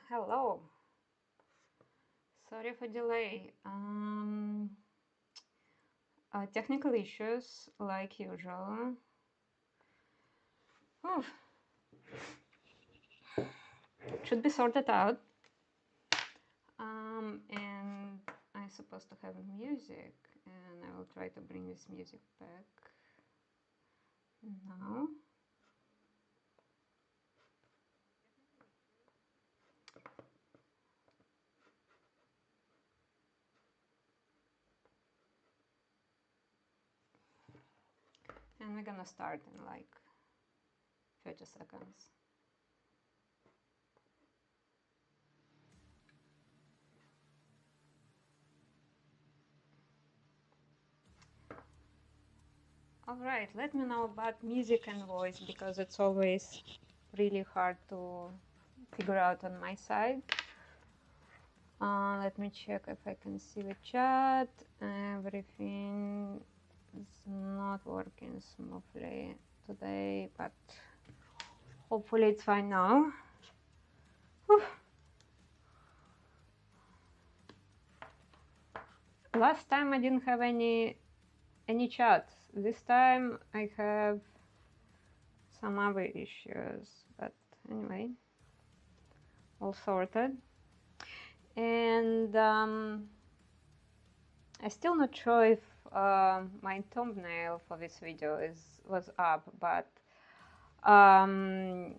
Hello. Sorry for delay. Technical issues, like usual. Oof. Should be sorted out. And I'm supposed to have music, and I will try to bring this music back now. And we're gonna start in like 30 seconds. All right, let me know about music and voice, because it's always really hard to figure out on my side. Let me check if I can see the chat. Everything is not working smoothly today, but hopefully it's fine now. Whew. Last time I didn't have any chat. This time I have some other issues, but anyway, all sorted. And I'm still not sure if my thumbnail for this video was up, but I'm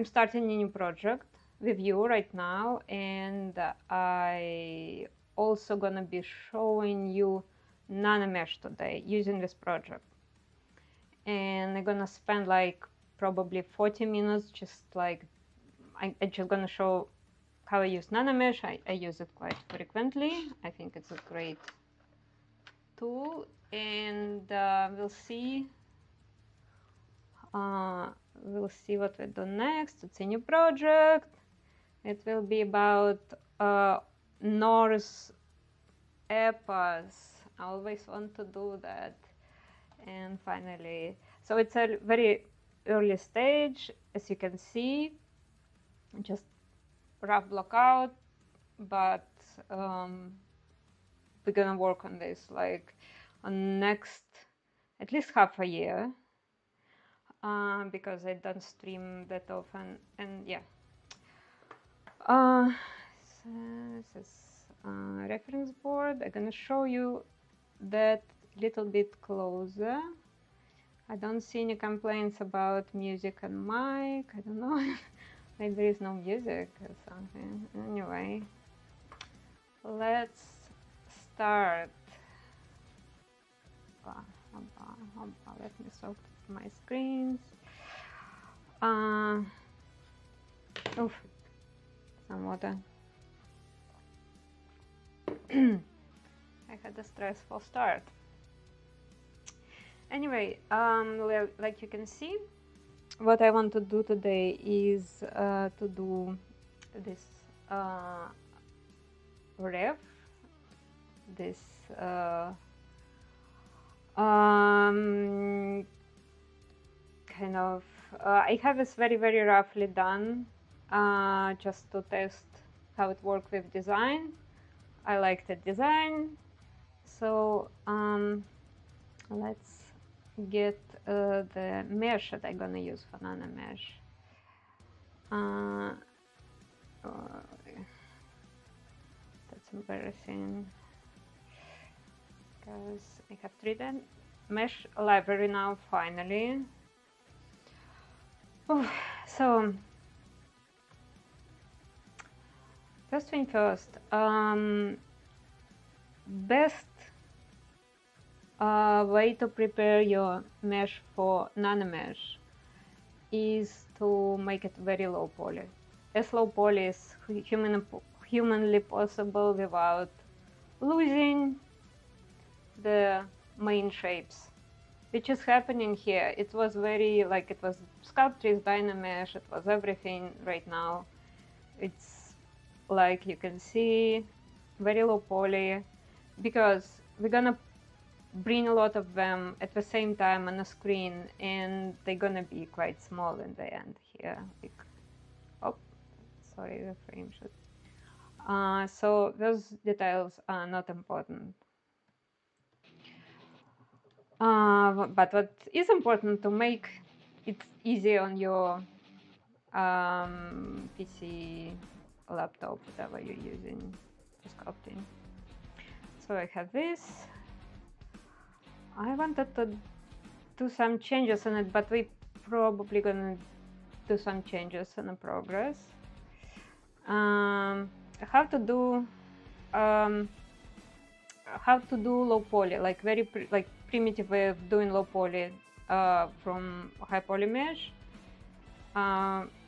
starting a new project with you right now, and I also gonna be showing you Nanomesh today using this project. And I'm gonna spend like probably 40 minutes just like I'm just gonna show how I use Nanomesh. I use it quite frequently. I think it's a great tool, and we'll see what we do next. It's a new project. It will be about Norse epas. I always want to do that. And finally, so it's a very early stage, as you can see, just rough block out, but we're gonna work on this like on next at least half a year, because I don't stream that often. And yeah, so this is reference board. I'm gonna show you that little bit closer. I don't see any complaints about music and mic. I don't know. Maybe there is no music or something. Anyway, let's start. Let me sort my screens. Oof, some water. I had a stressful start. Anyway, well, like you can see, what I want to do today is to do this ref, this kind of I have this very roughly done, just to test how it works with design. I like the design, so let's get the mesh that I'm gonna use for Nanomesh. That's embarrassing, because I have 3D mesh library now, finally. So first thing first, best way to prepare your mesh for Nanomesh is to make it very low poly, as low poly as humanly possible, without losing the main shapes, which is happening here. It was very like, it was Sculpting, Dynamesh, it was everything. Right now it's like you can see very low poly, because we're gonna bring a lot of them at the same time on the screen, and they're gonna be quite small in the end here. Like, oh, sorry, the frame should. So those details are not important. But what is important to make it easy on your PC, laptop, whatever you're using for sculpting. So I have this. I wanted to do some changes in it, but we probably gonna do some changes in the progress. How to do low poly, like very primitive way of doing low poly from high poly mesh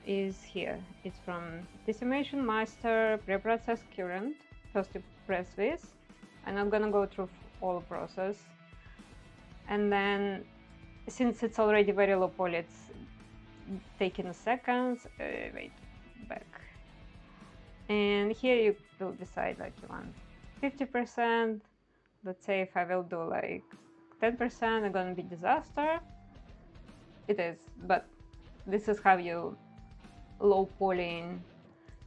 is here. It's from decimation master preprocess current. First you press this, and I'm gonna go through all process, and then since it's already very low poly, it's taking seconds. Wait, back. And here you will decide like you want 50%. Let's say if I will do like 10%, it's gonna be disaster. It is, but this is how you low polying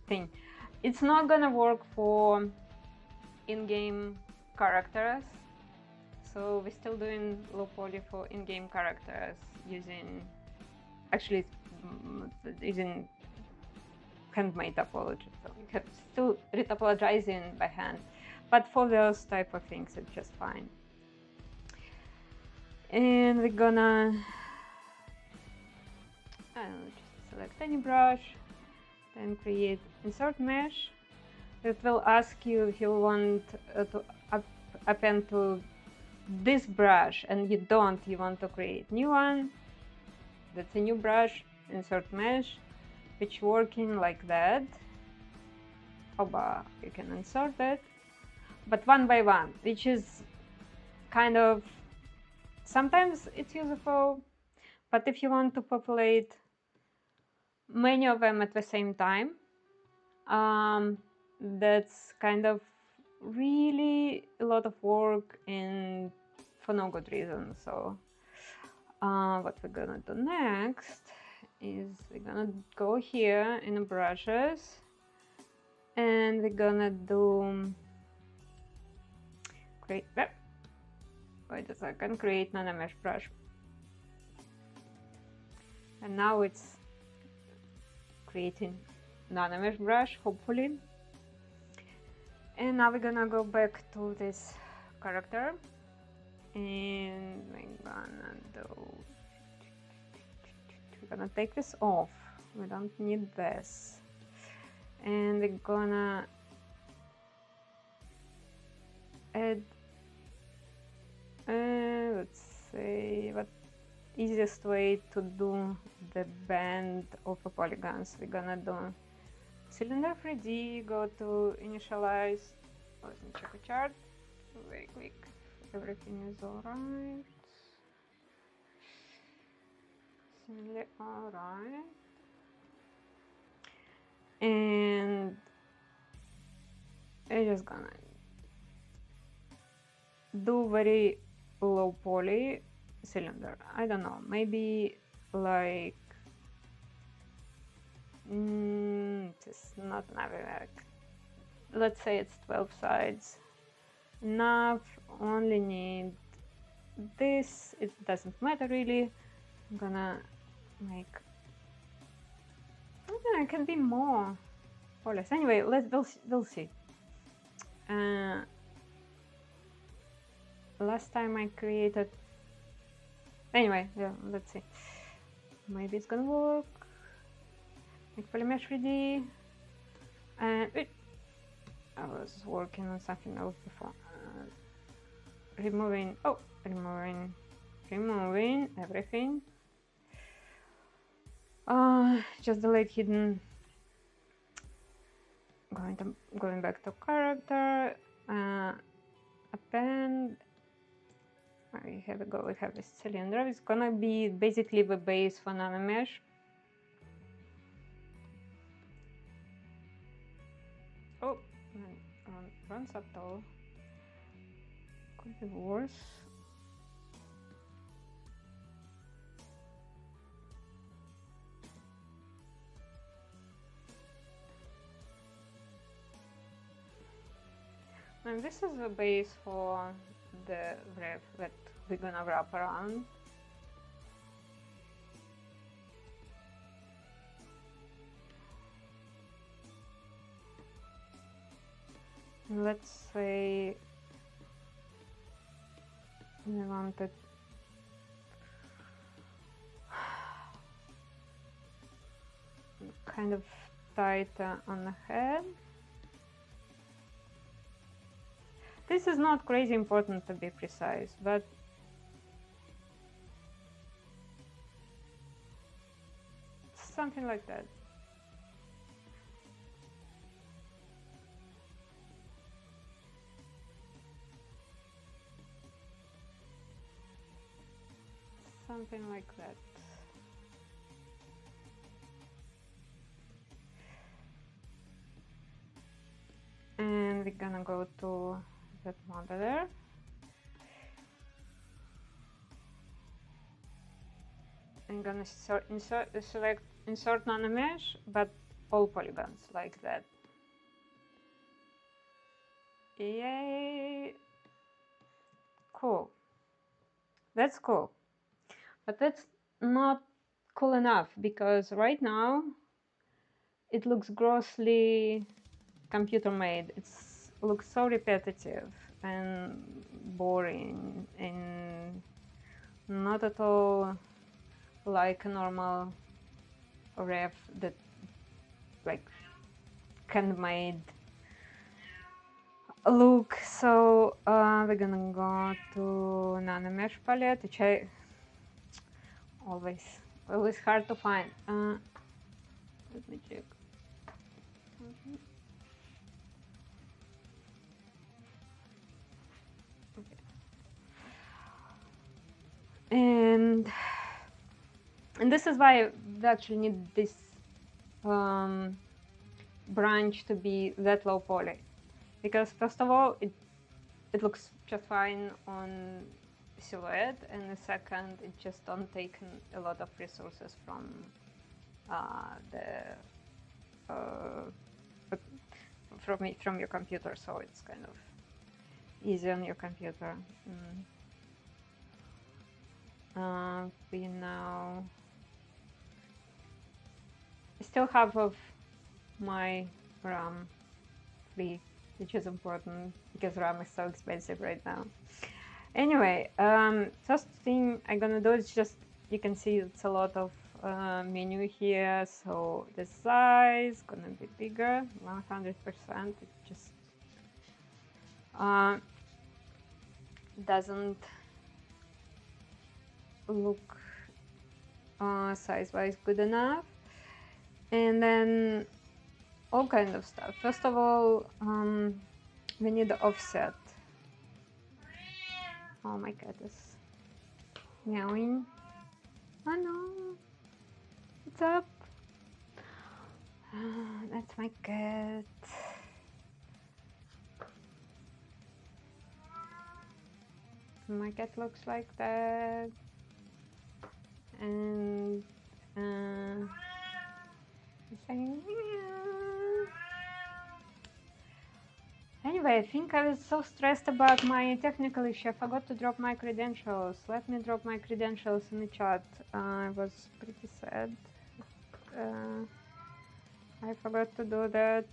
thing. It's not gonna work for in-game characters, so we're still doing low poly for in-game characters using using handmade topology. So we have still retopologizing by hand, but for those type of things it's just fine. And we're gonna just select any brush, then create insert mesh. It will ask you if you want to append to this brush, and you want to create new one. That's a new brush, insert mesh, which working like that. You can insert it, but one by one, which is kind of, sometimes it's useful, but if you want to populate many of them at the same time, that's kind of really a lot of work and for no good reason. So what we're gonna do next is we're gonna go here in the brushes, and we're gonna do create Nanomesh brush. And now it's creating Nanomesh brush, hopefully. And now we're gonna go back to this character, and we're gonna take this off. We don't need this. And we're gonna add, let's say, what easiest way to do the band of the polygons. We're gonna do cylinder 3D, go to initialize, let me check a chart, very quick, everything is alright, similarly alright, and I'm just gonna do very low poly cylinder. I don't know, maybe like it's not enough. Let's say it's 12 sides. Enough, only need this. It doesn't matter really. I'm gonna make, I don't know, it can be more or less. Anyway, we'll see. Last time I created, anyway, yeah, let's see. Maybe it's gonna work. Make polymesh 3D, and I was working on something else before. Removing everything. Just delete hidden. Going back to character. Append. Here we go. We have this cylinder. It's gonna be basically the base for Nanomesh. Oh, run subtle. Could be worse. And this is the base for the wreath that we're gonna wrap around. Let's say we want it kind of tighter on the head. This is not crazy important to be precise, but something like that. Something like that. And we're gonna go to that modeler. I'm gonna select insert Nanomesh, but all polygons like that. Yay! Cool. That's cool. But that's not cool enough, because right now it looks grossly computer made. It looks so repetitive and boring and not at all like a normal ref that like handmade look. So we're gonna go to Nanomesh palette, which I always hard to find. Let me check. Okay. And this is why we actually need this branch to be that low poly, because first of all it looks just fine on silhouette, and the second it just don't take a lot of resources from from your computer, so it's kind of easy on your computer. We now still half of my RAM free, which is important because RAM is so expensive right now. Anyway, first thing I'm gonna do is just, you can see it's a lot of menu here, so the size gonna be bigger, 100%. It just doesn't look size-wise good enough. And then all kind of stuff. First of all, we need the offset. Oh, my cat is meowing. Oh no, what's up? That's my cat. My cat looks like that. And saying meow. Anyway, I think I was so stressed about my technical issue, I forgot to drop my credentials. Let me drop my credentials in the chat. I was pretty sad. I forgot to do that.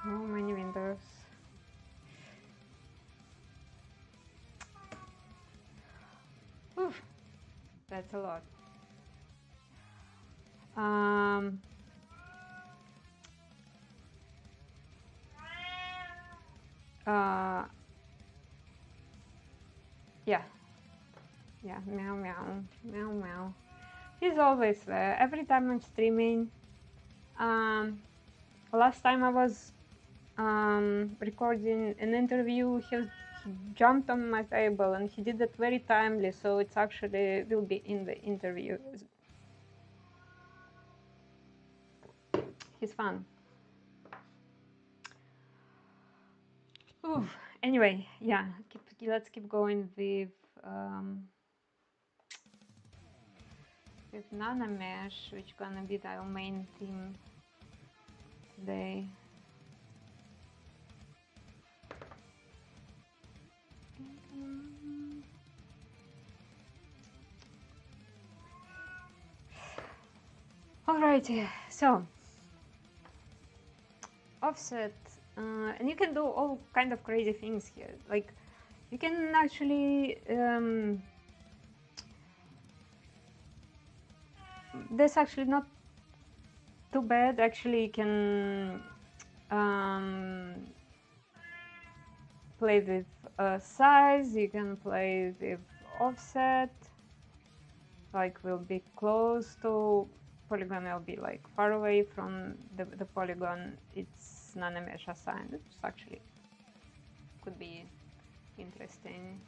So many windows. Oof, that's a lot. Yeah, meow meow, meow meow. He's always there, every time I'm streaming. Last time I was recording an interview, he jumped on my table and he did it very timely, so it's actually will be in the interview. He's fun. Oof. Anyway, yeah, let's keep going with with Nanomesh, which gonna be our main theme today. Alrighty, so offset, and you can do all kind of crazy things here. Like you can actually this actually not too bad. Actually, you can play with size. You can play with offset. Like will be close to polygon, will be like far away from the polygon it's Nanomesh assigned, which actually could be interesting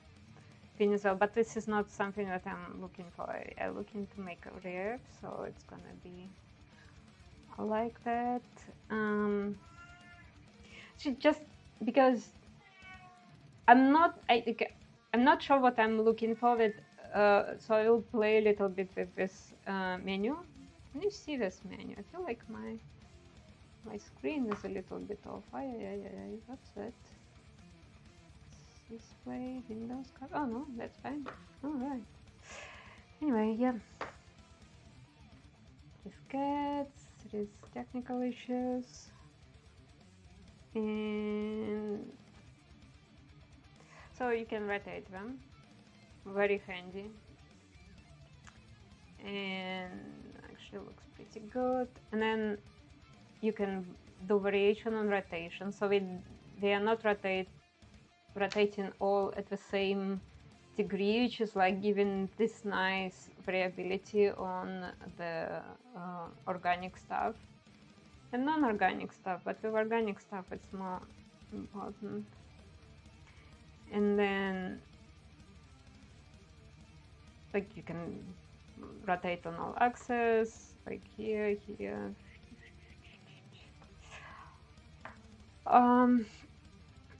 thing as well, but this is not something that I'm looking for. I'm looking to make a rare, so it's gonna be like that. Just because I'm not sure what I'm looking for with, so I will play a little bit with this menu. Can you see this menu? I feel like my screen is a little bit off. What's that? Display, Windows card. Oh no, that's fine. All right. Anyway, yeah. There's technical issues, and so you can rotate them. Very handy, and actually looks pretty good. And then you can do variation on rotation, so they are not rotating all at the same degree, which is like giving this nice variability on the organic stuff and non-organic stuff, but with organic stuff it's more important. And then like you can rotate on all axes, like here.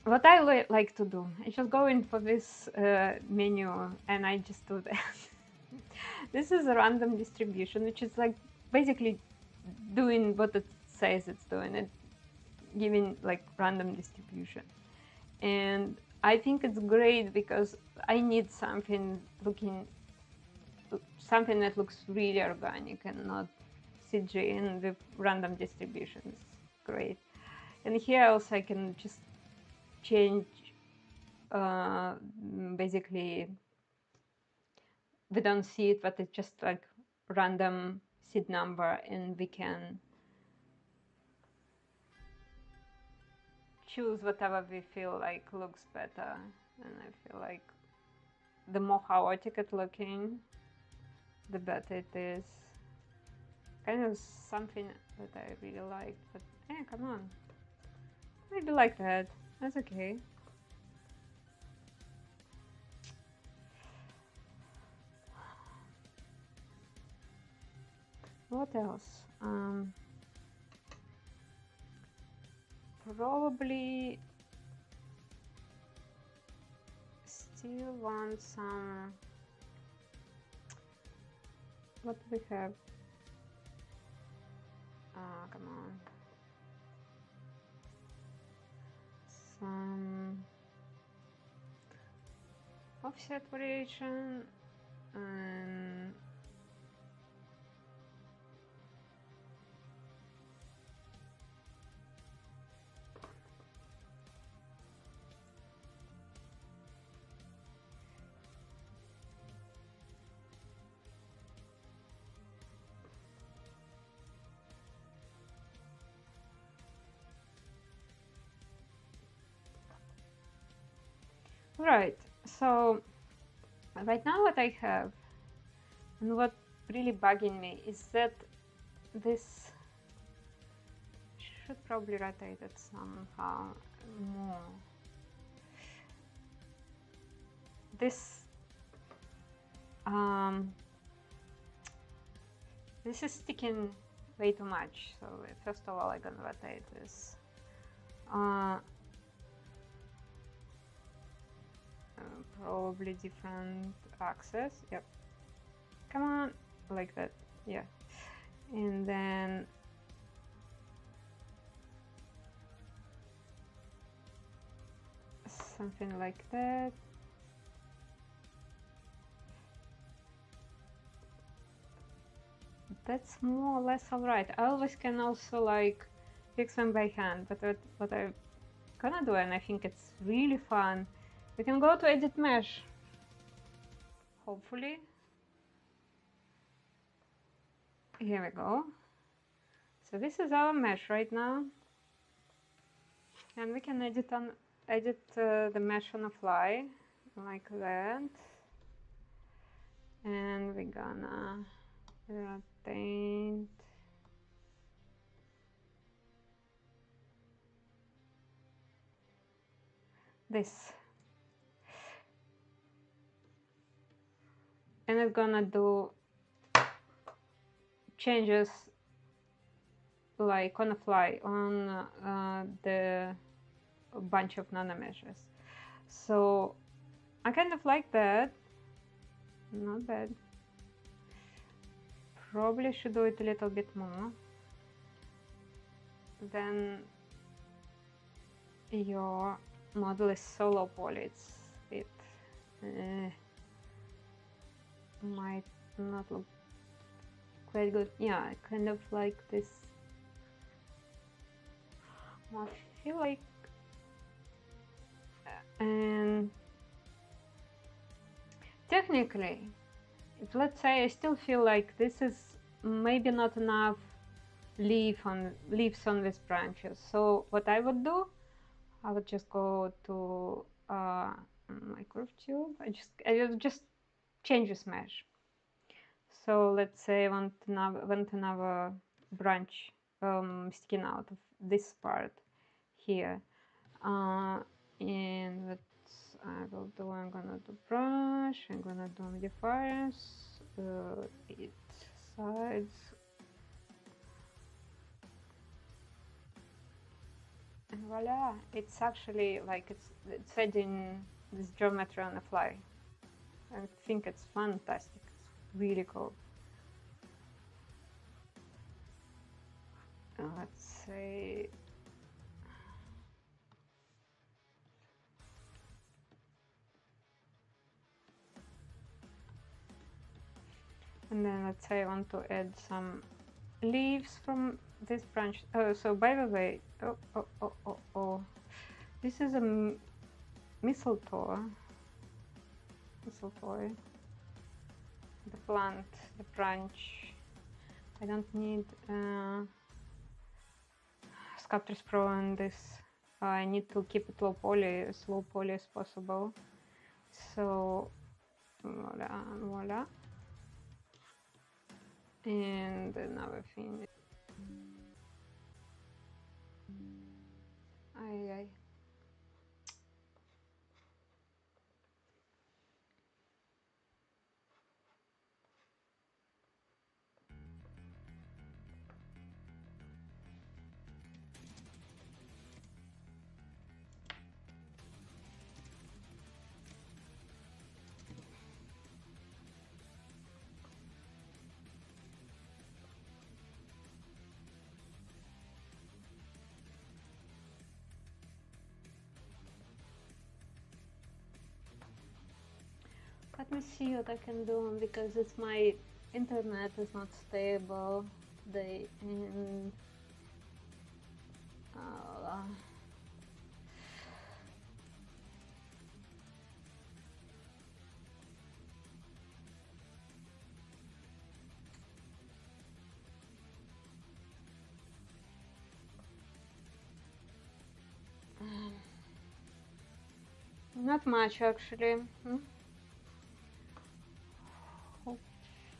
What I like to do, I just go in for this menu and I just do that. This is a random distribution, which is like basically doing what it says it's doing, it giving like random distribution. And I think it's great because I need something that looks really organic and not CG and with random distributions. Great. And here also I can just change basically we don't see it, but it's just like random seed number, and we can choose whatever we feel like looks better. And I feel like the more chaotic it's looking, the better it is. Kind of something that I really like, but come on, maybe like that. That's okay. What else? Probably still want some. What do we have? Come on. Some offset variation and right. So right now what I have and what really bugging me is that this should probably rotate it somehow more. This is sticking way too much, so first of all I'm gonna rotate this. Probably different axes. Yep. Come on, like that, yeah. And then something like that. That's more or less alright. I always can also like fix them by hand, but what I'm gonna do, and I think it's really fun, we can go to edit mesh, hopefully. Here we go. So this is our mesh right now, and we can edit the mesh on the fly like that, and we're gonna rotate this, and it's gonna do changes like on the fly on the bunch of nanomeshes. So I kind of like that, not bad. Probably should do it a little bit more. Then your model is so low poly, it might not look quite good. Yeah, I kind of like this. I feel like, and technically, if let's say I still feel like this is maybe not enough leaves on these branches. So what I would do, I would just go to my curve tube. I would just change this mesh. So let's say I want another branch sticking out of this part here, and what I will do, I'm gonna do brush, I'm gonna do modifiers, 8 sides, and voila! It's actually like it's adding this geometry on the fly. I think it's fantastic. It's really cool. Let's say and then let's say I want to add some leaves from this branch. Oh, so by the way, oh, this is a mistletoe. The plant, the branch. I don't need Sculptors Pro on this. I need to keep it low poly as possible. So voila. And another thing. Ay. Let me see what I can do, because it's my internet is not stable today, and not much actually.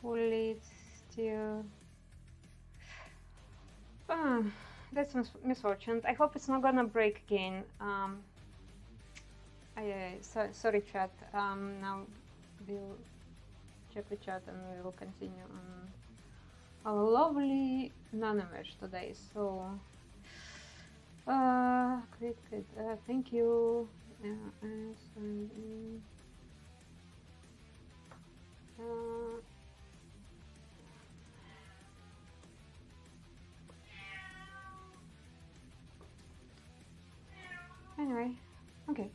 Hopefully it's still. That's misfortune. I hope it's not gonna break again. Sorry, chat. Now we'll check the chat and we will continue on our lovely Nanomesh today. So, great. Thank you. Anyway, okay.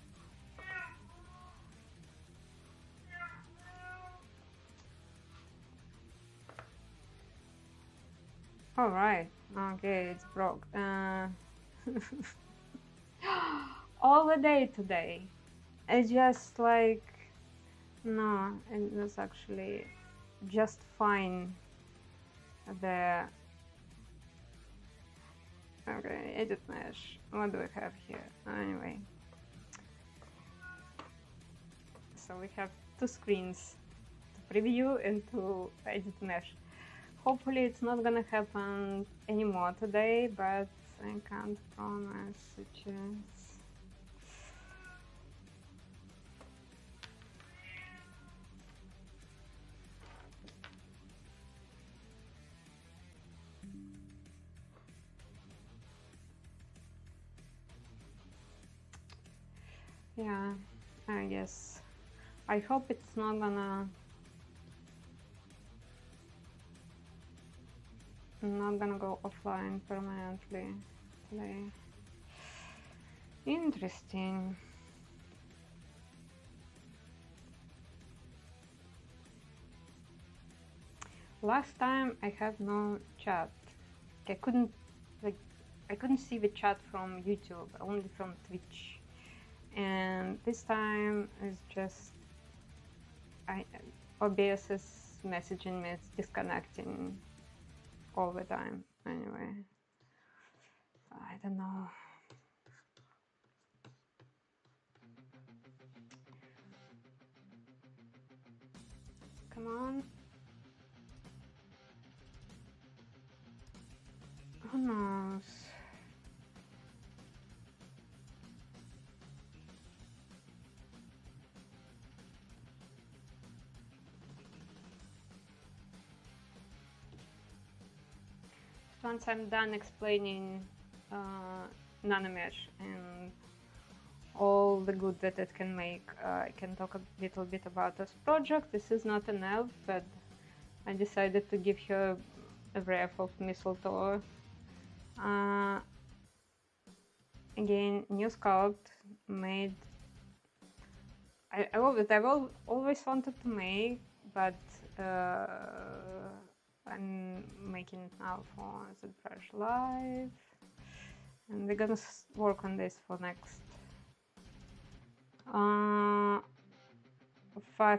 All right. Okay, it's broke. All the day today. It's just like, no, it was actually just fine. The okay, edit mesh. What do we have here? Anyway, so we have two screens, to preview and to edit mesh. Hopefully it's not gonna happen anymore today, but I can't promise a chance. Yeah, I guess. I hope it's not gonna go offline permanently today. Interesting. Last time I had no chat. I couldn't see the chat from YouTube, only from Twitch. And this time is just OBS is messaging me, it's disconnecting all the time. Anyway, I don't know. Come on. Who knows? Once I'm done explaining Nanomesh and all the good that it can make, I can talk a little bit about this project. This is not an elf, but I decided to give her a wreath of mistletoe. Again, new sculpt made. I've always wanted to make, but I'm making it now for Zbrush Live, and we're gonna work on this for next 5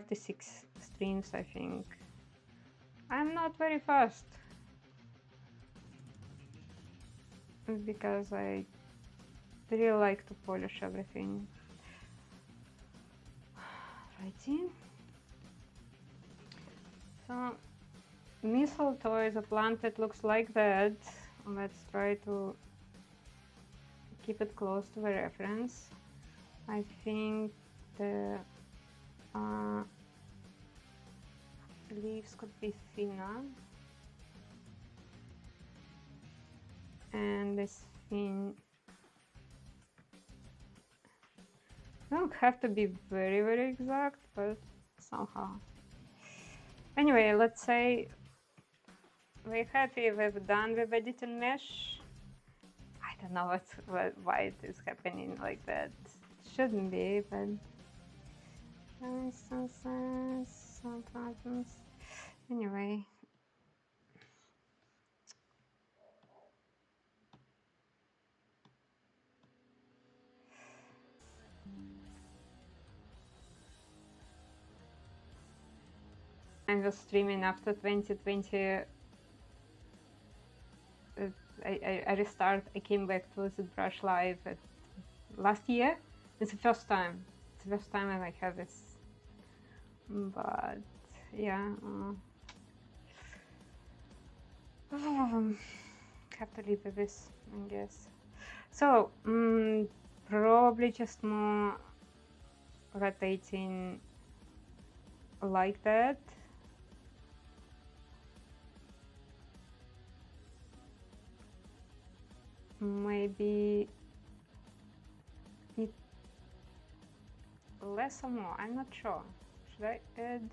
to 6 streams, I think. I'm not very fast because I really like to polish everything. Righty. So mistletoe is a plant that looks like that. Let's try to keep it close to the reference. I think the leaves could be thinner, and this thin don't have to be very, very exact, but somehow. Anyway, let's say we're happy we've done with editing mesh. I don't know why it is happening like that. It shouldn't be, but some instances, some problems. Anyway. I was streaming after 2020. I restart. I came back to Zbrush Live last year. It's the first time. It's the first time I have this. But yeah, have to live with this, I guess. So probably just more rotating like that. Maybe less or more, I'm not sure. Should I add?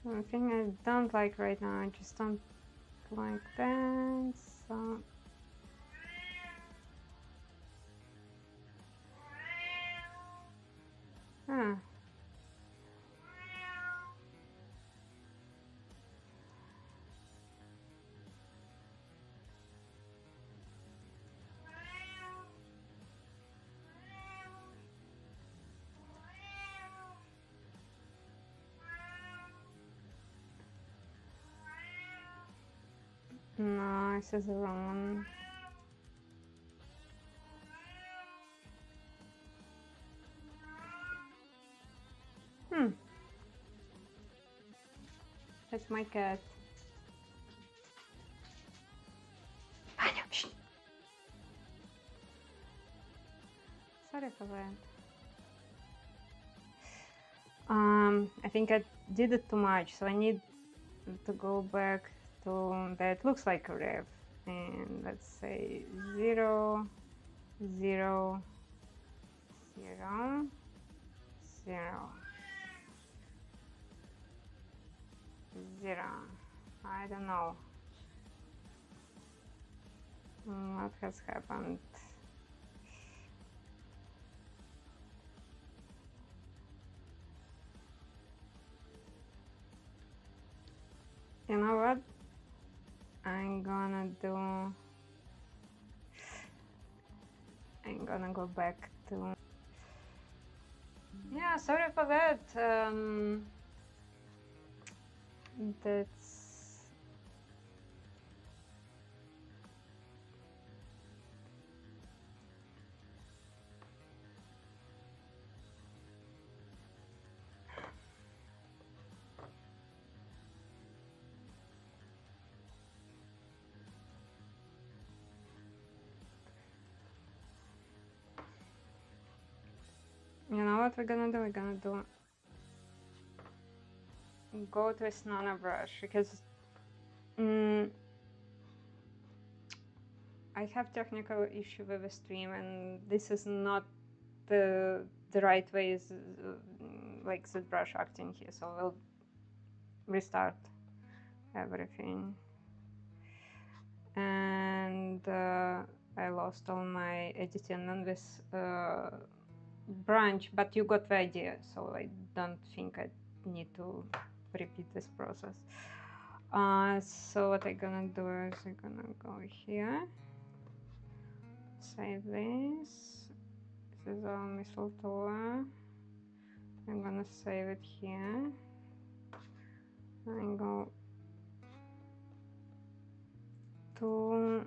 One thing I don't like right now, I just don't like that, so... Huh. No, this is the wrong one. That's my cat. Sorry for that. I think I did it too much, so I need to go back to that. Looks like a ref, and let's say 0, 0, 0, 0, 0. I don't know what has happened. You know what? I'm gonna go back to... Yeah, sorry for that. That's... You know what we're gonna do? We're gonna go to a Nanomesh because I have technical issue with the stream, and this is not the right way, is like Zbrush acting here. So we'll restart everything. And I lost all my editing on this branch, but you got the idea, so I don't think I need to repeat this process. So what I'm gonna do is I'm gonna go here, save this. This is our missile tower. I'm gonna save it here. And go to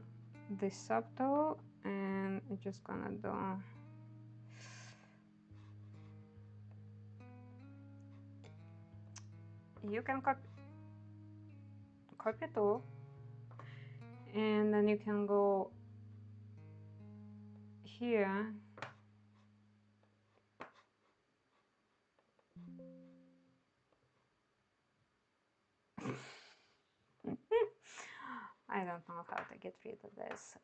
the subtool, and I'm just gonna do you can copy too, and then you can go here I don't know how to get rid of this.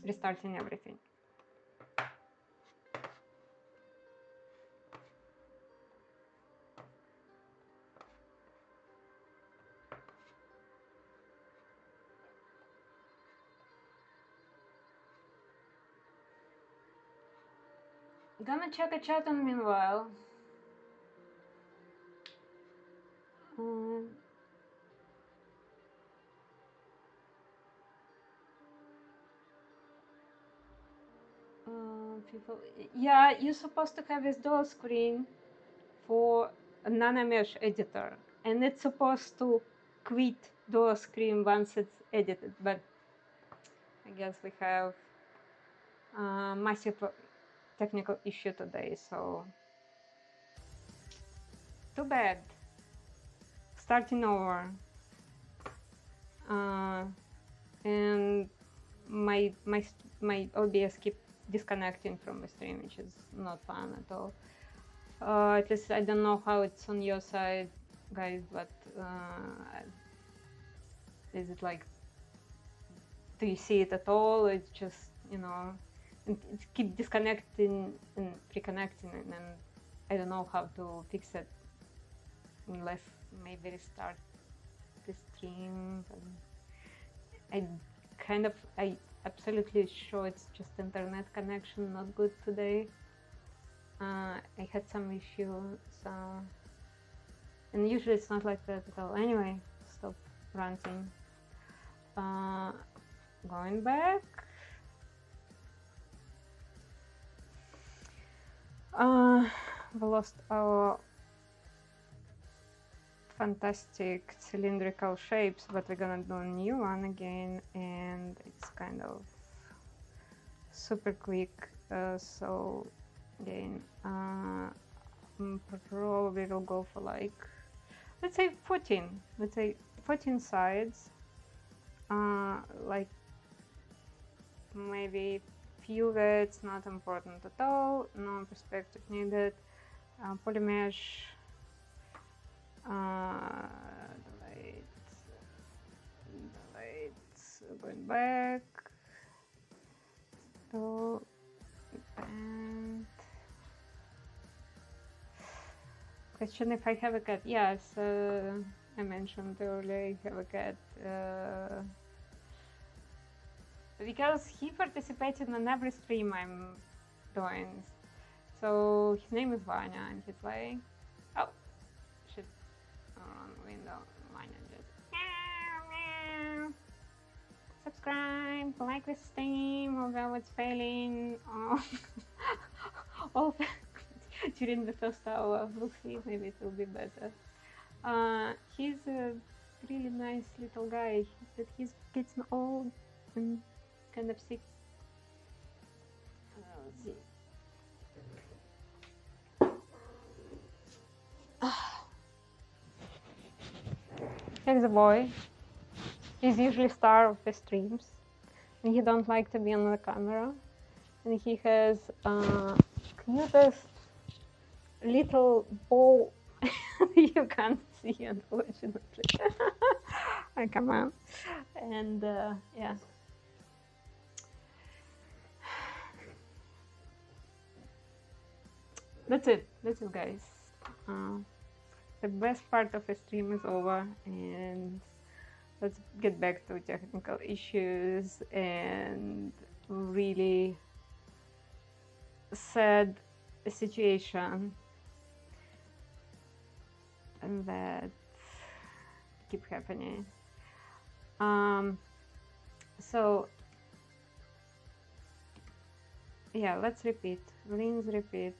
Restarting everything. Gonna check a chat on meanwhile. People, yeah, you're supposed to have this dual screen for a Nanomesh editor, and it's supposed to quit dual screen once it's edited, but I guess we have massive technical issue today, so too bad. Starting over. And my OBS keeps disconnecting from the stream, which is not fun at all. At least I don't know how it's on your side, guys, but is it like, do you see it at all? It's just, you know, it keeps disconnecting and reconnecting, and I don't know how to fix it. unless maybe restart the stream. I absolutely sure it's just internet connection not good today. I had some issue, so, and usually it's not like that at all. Anyway, stop ranting. Going back. We lost our fantastic cylindrical shapes, but we're gonna do a new one again, and it's kind of super quick. So again, probably will go for like, let's say 14. Let's say 14 sides. Like maybe few that's not important at all. No perspective needed. Polymesh. Delete, going back to and question if I have a cat. Yes, I mentioned earlier I have a cat because he participated in every stream I'm doing. So his name is Vanya, and he's like, oh shit. On window, mine just meow, meow. Subscribe, like this stream, although it's failing all during the first hour. We'll see, maybe it will be better. He's a really nice little guy, but he's getting old and kind of sick. Let's see. Here's a boy. He's usually star of the streams, and he don't like to be on the camera. And he has cutest little ball. You can't see, unfortunately. I come on. And yeah. That's it, guys. The best part of the stream is over, and let's get back to technical issues and really sad situation that keep happening. So yeah, let's repeat. Rinse, repeat.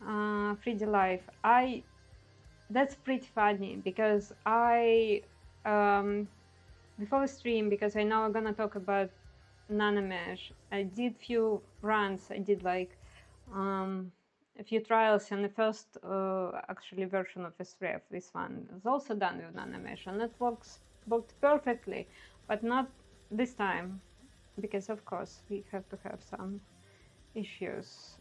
3D life. That's pretty funny because I before the stream, because I know I'm gonna talk about Nanomesh, I did few runs. I did like a few trials in the first actually version of S3. This one is also done with Nanomesh, and it worked perfectly, but not this time, because of course we have to have some issues.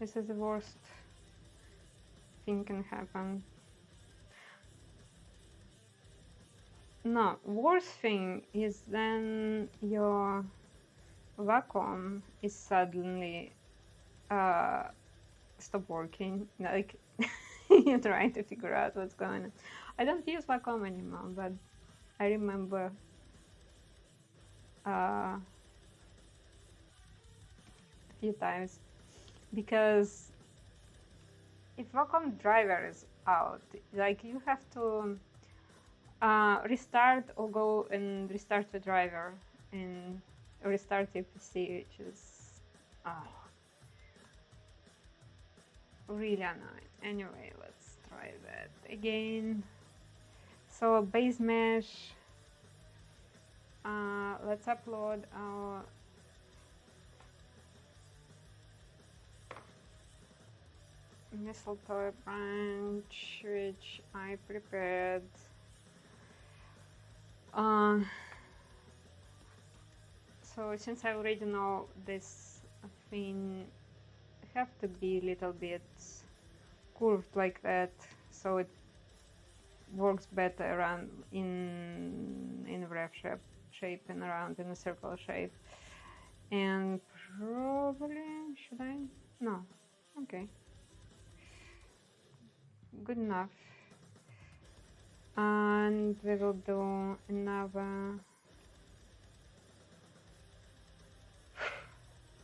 This is the worst thing can happen. No, worst thing is then your vacuum is suddenly stop working. Like you're trying to figure out what's going on. I don't use vacuum anymore, but I remember a few times, because if vacuum driver is out, like you have to restart or go and restart the driver and restart your PC, which is really annoying. Anyway, let's try that again. So base mesh, let's upload our mistletoe branch, which I prepared. So since I already know this thing have to be a little bit curved like that, so it works better around in wreath shape and around in a circle shape. And probably, should I? No. Okay. Good enough. And we will do another.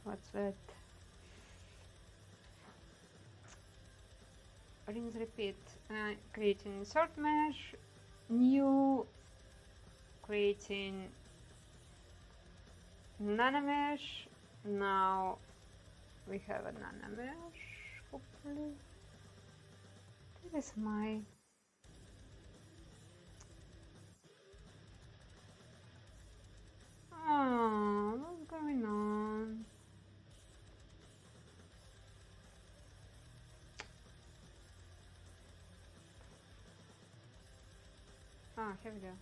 What's that? Rinse repeat. Creating insert mesh, new, creating Nanomesh. Now we have a Nanomesh, hopefully. This is my what's going on? Here we go.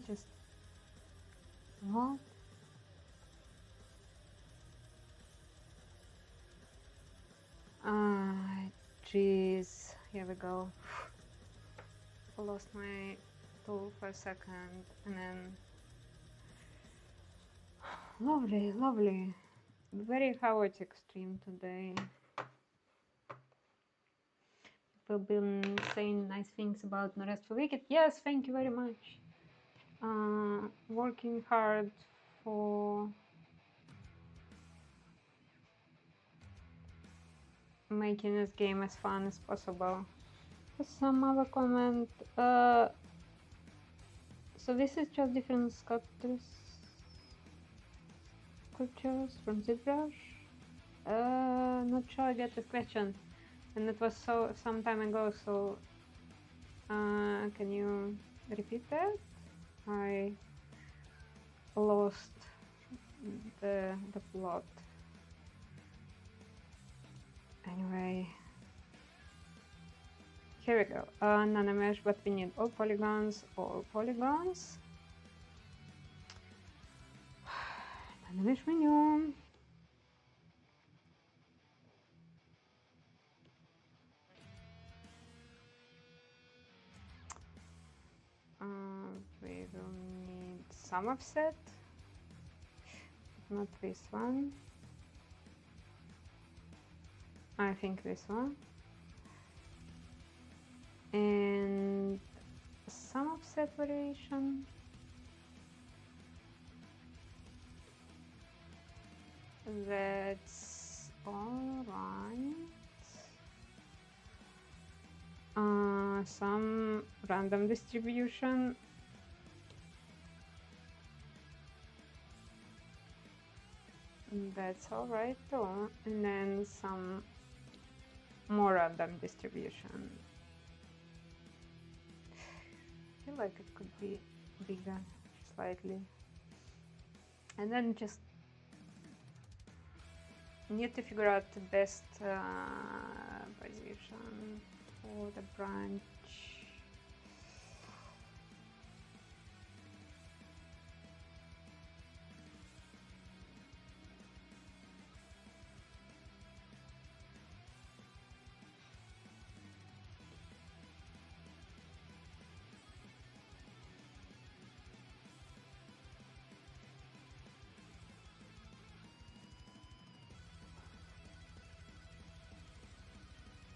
Just what? Jeez. Here we go. I lost my tool for a second, and then lovely, lovely. Very chaotic stream today. People been saying nice things about No Rest for Wicked. Yes, thank you very much. Working hard for making this game as fun as possible. Some other comment. So this is just different sculptures from Zbrush. Not sure I get this question, and it was some time ago. So can you repeat that? I lost the plot. Anyway, here we go. Nanomesh, but we need all polygons, Nanomesh menu. We will need some offset, not this one. I think this one. And some offset variation. That's all right. Some random distribution. That's all right too. And then some more random distribution. I feel like it could be bigger slightly. And then just need to figure out the best position for the branch.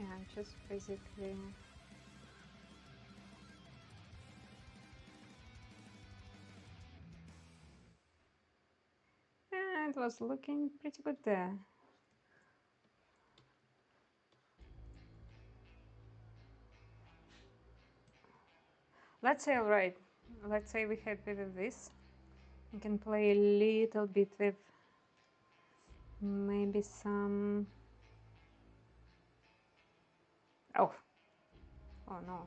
Yeah, just basically it was looking pretty good there. Let's say, all right, let's say we're happy with this. We can play a little bit with maybe some. Oh no.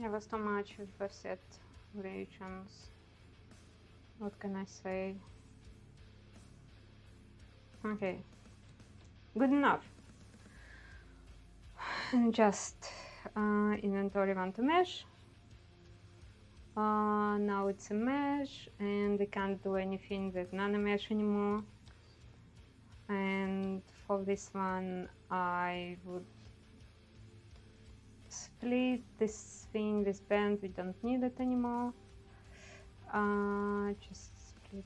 It was too much with the set variations. What can I say? Okay, good enough. And just inventory want to mesh. Now it's a mesh, and we can't do anything with Nanomesh anymore. And for this one, I would split this thing, this band. We don't need it anymore. Just split.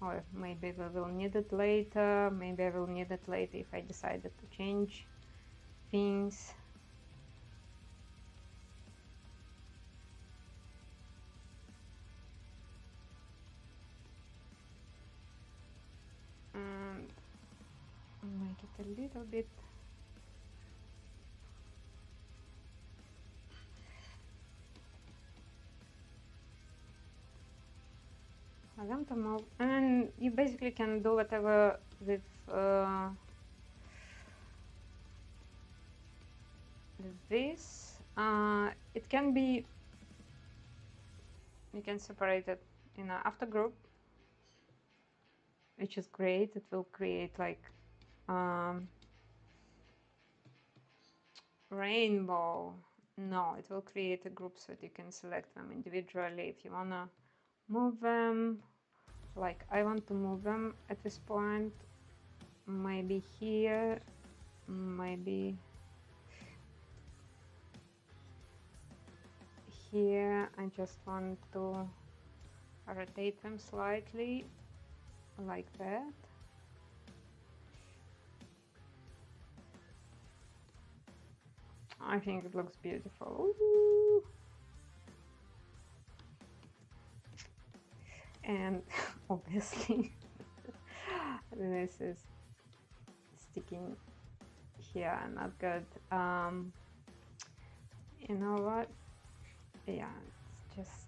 Or maybe we will need it later. Maybe I will need it later if I decided to change things. And make it a little bit. I want to move, and you basically can do whatever with this. It can be, you can separate it in an after group, which is great. It will create like rainbow. No, it will create a group so that you can select them individually if you wanna move them. Like I want to move them at this point, maybe here, maybe here. I just want to rotate them slightly like that. I think it looks beautiful. Ooh. And obviously this is sticking here, not good. You know what? Yeah, it's just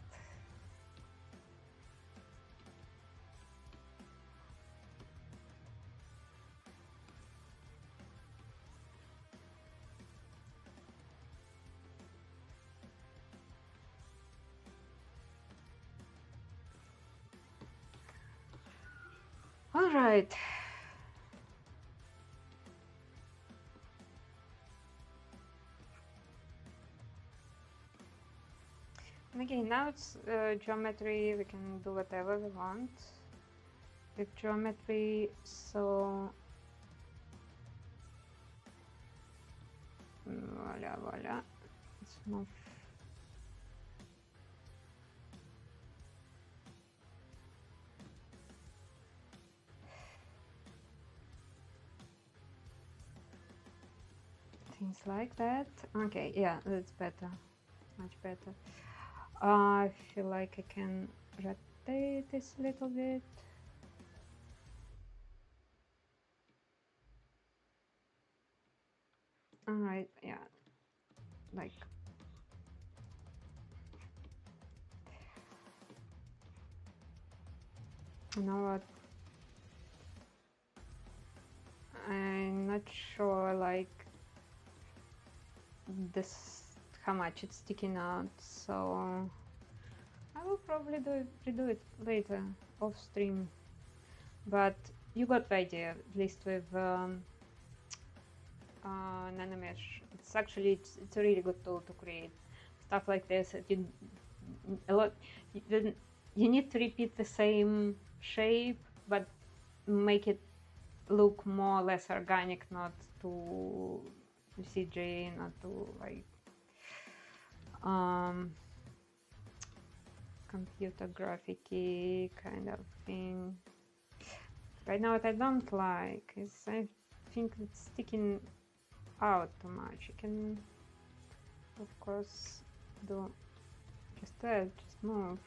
all right. And again, now it's geometry. We can do whatever we want with geometry. So voila, voila. Let's move. Things like that. Okay, yeah, that's better. Much better. I feel like I can rotate this a little bit. All right, yeah, like you know what? I'm not sure like this how much it's sticking out, so I will probably redo it later off stream. But you got the idea, at least with Nanomesh. It's actually it's a really good tool to create stuff like this. You need to repeat the same shape, but make it look more or less organic, not too CG, not too like computer graphic-y kind of thing. Right now what I don't like is I think it's sticking out too much. You can of course do just that, just move.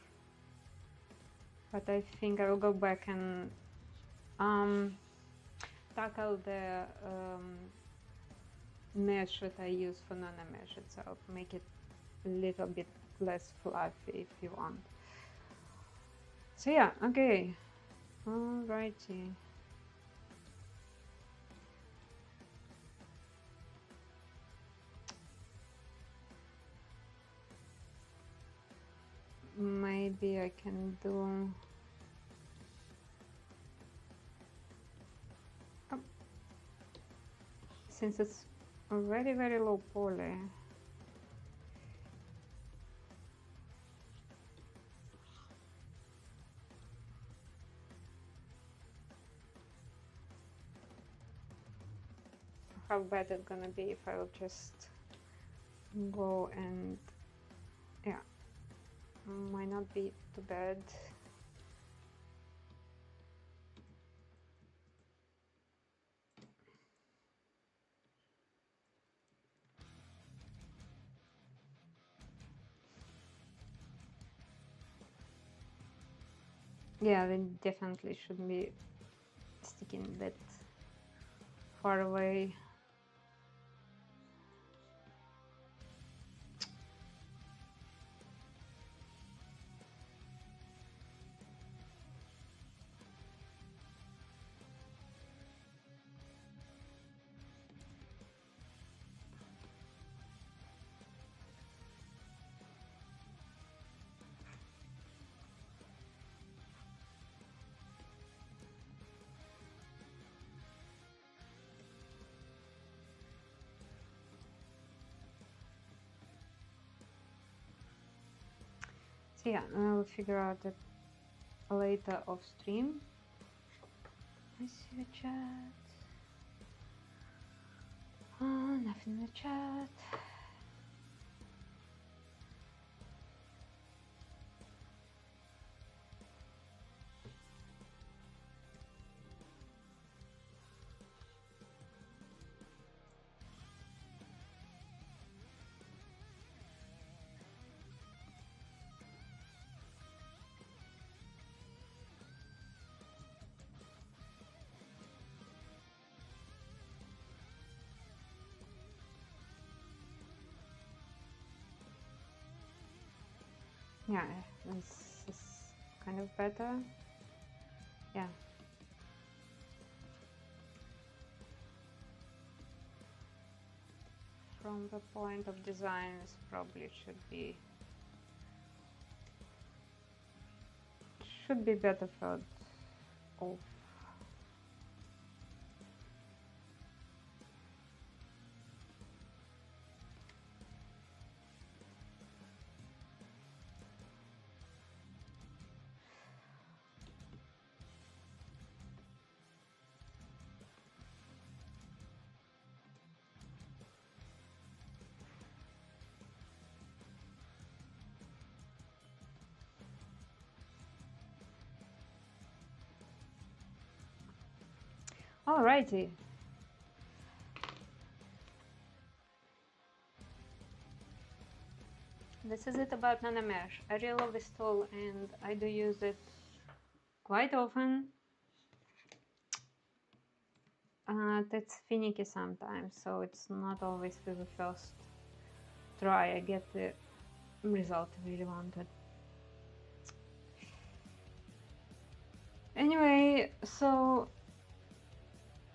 But I think I will go back and tackle the mesh that I use for Nanomesh itself, make it a little bit less fluffy if you want. So yeah, okay, alrighty. maybe I can do since it's very, very low poly. How bad it's gonna be if I'll just go and yeah, might not be too bad. Yeah, they definitely should be sticking a bit far away. So yeah, I'll figure out it later off stream. I see a chat. Oh, nothing in the chat. Yeah, this is kind of better. Yeah. From the point of design, this probably should be better felt off. Alrighty. This is it about Nanomesh. I really love this tool and I do use it quite often. It's finicky sometimes, so it's not always with the first try I get the result I really wanted. Anyway, so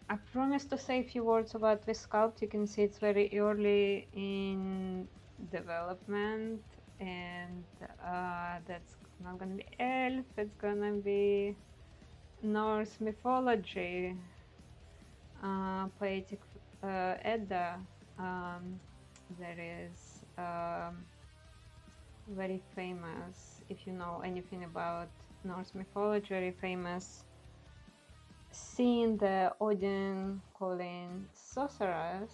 I promised to say a few words about this sculpt. You can see it's very early in development, and that's not gonna be elf, it's gonna be Norse mythology, poetic Edda. There is very famous, if you know anything about Norse mythology, very famous scene the Odin calling sorcerers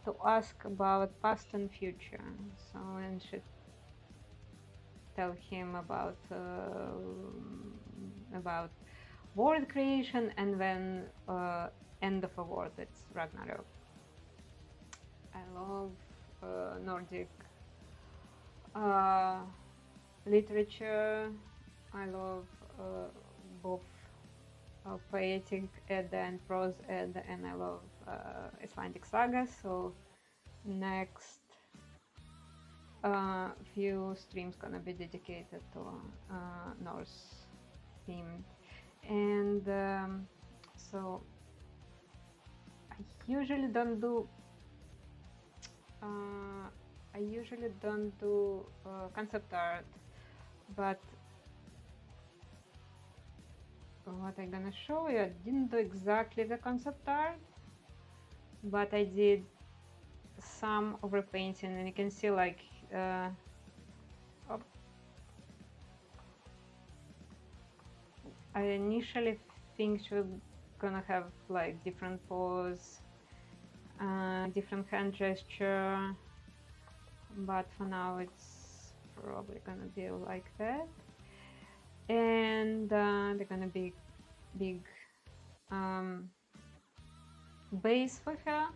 to ask about past and future. So when she tell him about world creation and then end of a world, it's Ragnarok. I love Nordic literature. I love both poetic Edda and prose Edda, and I love Icelandic sagas. So next few streams gonna be dedicated to Norse theme, and so I usually don't do concept art but what I'm gonna show you, I didn't do exactly the concept art, but I did some overpainting, and you can see like I initially think we're gonna have like different pose, different hand gesture, but for now it's probably gonna be like that. And they're gonna be big base for her,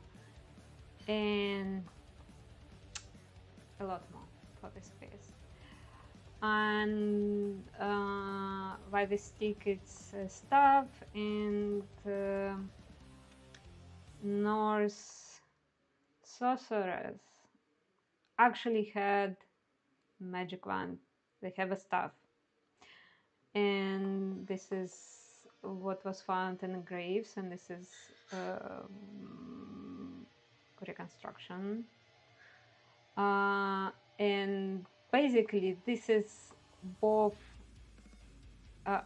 and a lot more for this face. And by the stick it's staff, and Norse sorcerers actually had magic wand. They have a staff, and this is what was found in the graves, and this is reconstruction. And basically this is both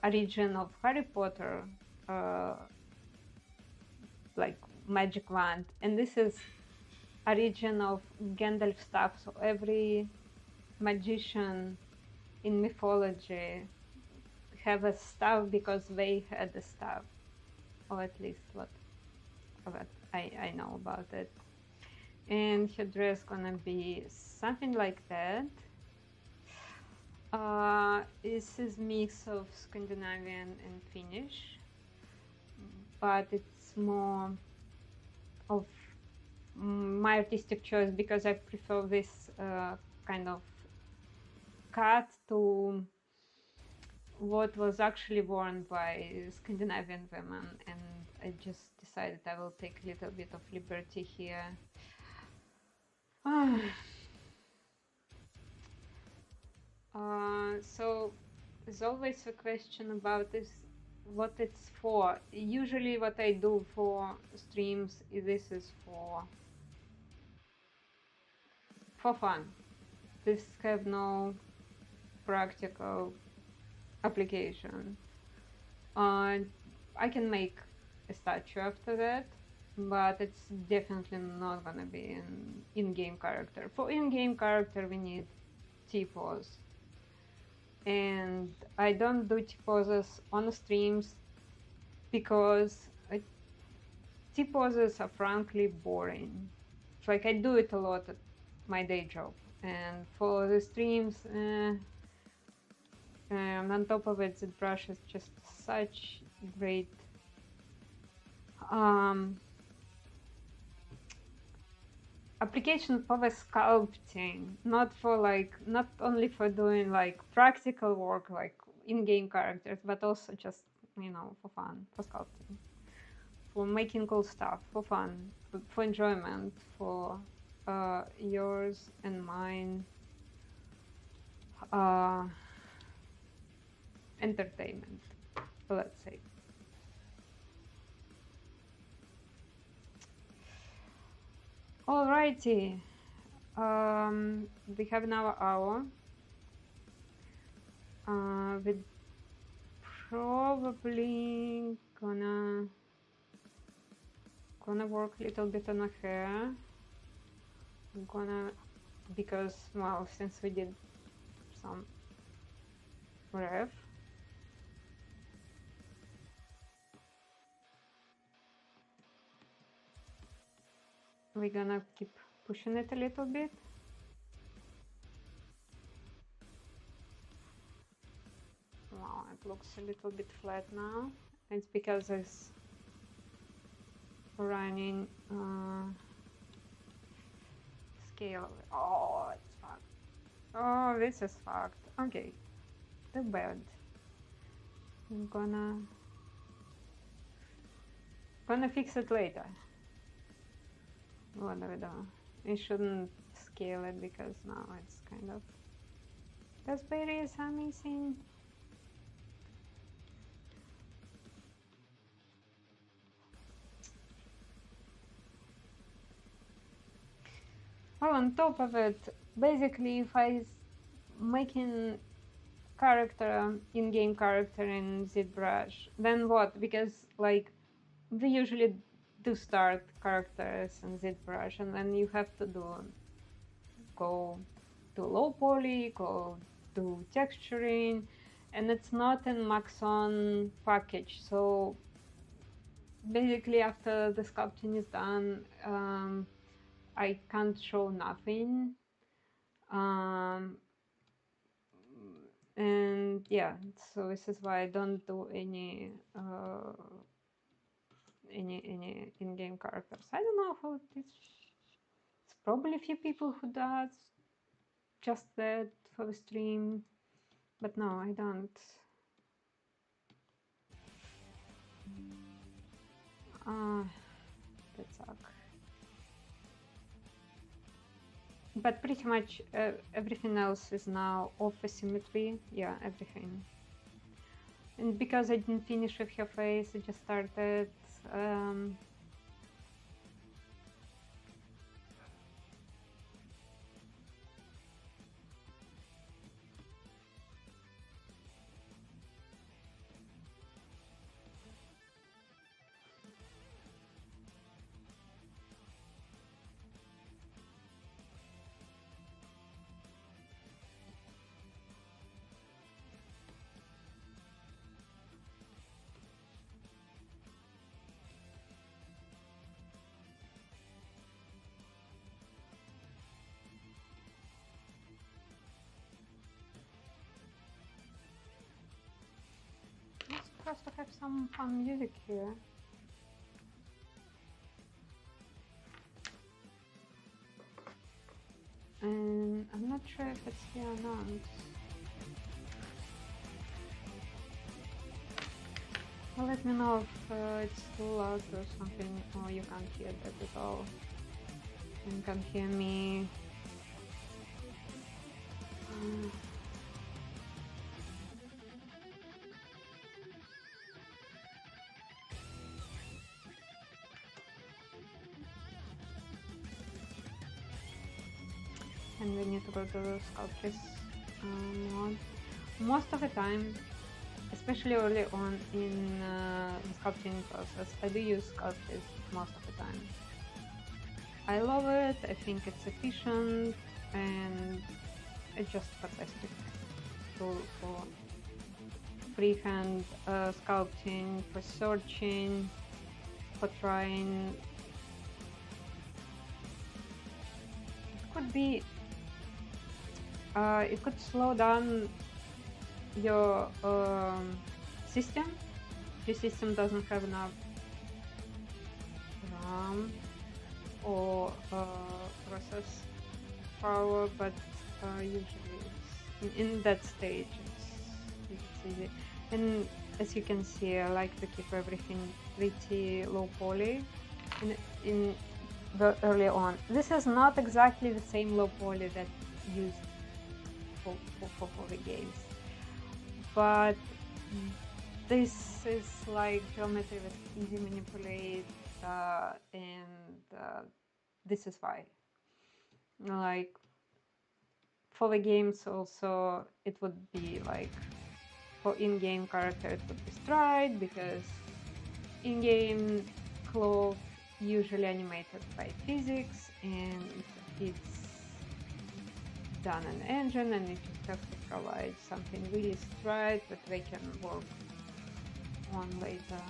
origin of Harry Potter, like magic wand, and this is origin of Gandalf staff. So every magician in mythology have a staff because they had a staff, or at least what I know about it. And her dress gonna be something like that. This is mix of Scandinavian and Finnish, but it's more of my artistic choice because I prefer this kind of cut to what was actually worn by Scandinavian women, and I just decided I will take a little bit of liberty here. So there's always a question about this, what it's for. Usually what I do for streams, this is for fun. This have no practical application. I can make a statue after that, but it's definitely not gonna be an in-game character. For in-game character we need T-pose, and I don't do T-poses on streams because T-poses are frankly boring. It's like I do it a lot at my day job, and for the streams, on top of it, Zbrush is just such great application for the sculpting, not only for doing like practical work like in-game characters, but also just, you know, for fun, for sculpting, for making cool stuff, for fun, for enjoyment, for yours and mine entertainment, let's say. Alrighty, we have now an hour. We're probably gonna work a little bit on my hair. Because, well, since we did some ref, we're gonna keep pushing it a little bit. Wow, it looks a little bit flat now. It's because it's running scale. Oh, it's fucked. Oh, this is fucked. Okay, too bad. I'm gonna fix it later. What do we do? We shouldn't scale it because now it's kind of... Those berries are missing. Well, on top of it, basically if I making character, in-game character in Zbrush, then what? Because like we usually do start characters in Zbrush, and then you have to go to low poly, go do texturing, and it's not in Maxon package. So basically, after the sculpting is done, I can't show nothing. And yeah, so this is why I don't do any in-game characters. I don't know how it is. It's probably a few people who does just that for the stream, but no, I don't. That suck. But pretty much everything else is now off asymmetry. Yeah, everything. And because I didn't finish with her face, I just started. I'm supposed to have some fun music here. And I'm not sure if it's here or not. Well, let me know if it's too loud or something, or you can't hear that at all. You can hear me. And we need to go to the Sculptress mode. Most of the time, especially early on in the sculpting process, I do use Sculptress most of the time. I love it, I think it's efficient, and it's just fantastic tool for freehand sculpting, for searching, for trying. It could be it could slow down your system. Your system doesn't have enough RAM or process power, but usually in that stage it's easy. And as you can see, I like to keep everything pretty low poly in the early on. This is not exactly the same low poly that used for the games, but this is like geometry that's easy to manipulate, and this is why. Like for the games also, it would be like for in-game character it would be stride, because in-game cloth usually animated by physics, and it's done in engine, and you just have to provide something really straight that they can work on later.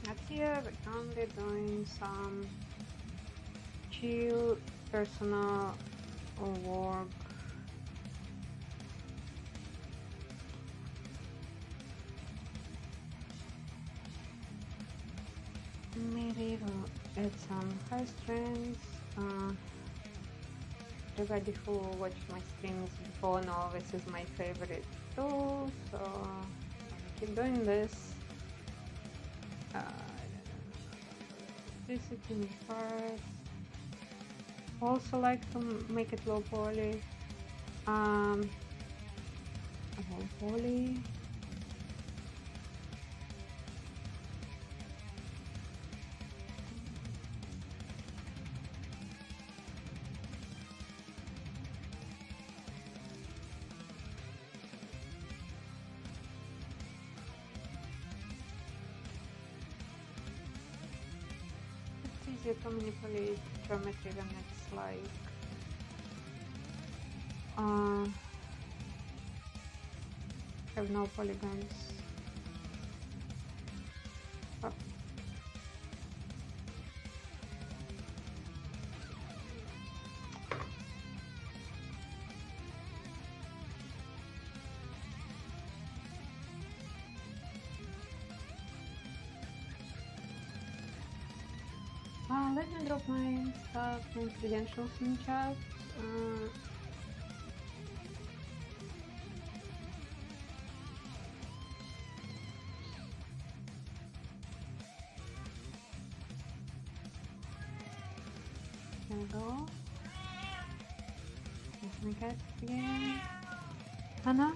Up here we're only doing some chill personal work. Maybe we'll add some high strengths. Everybody who watched my streams before know this is my favorite tool, so I'll keep doing this. Electricity first. Also like to make it low poly. Low poly. easier to manipulate geometry when it's like have no polygons. Oh. Let me drop my stuff and credentials in chat. There we go. There's my cat again. Hannah?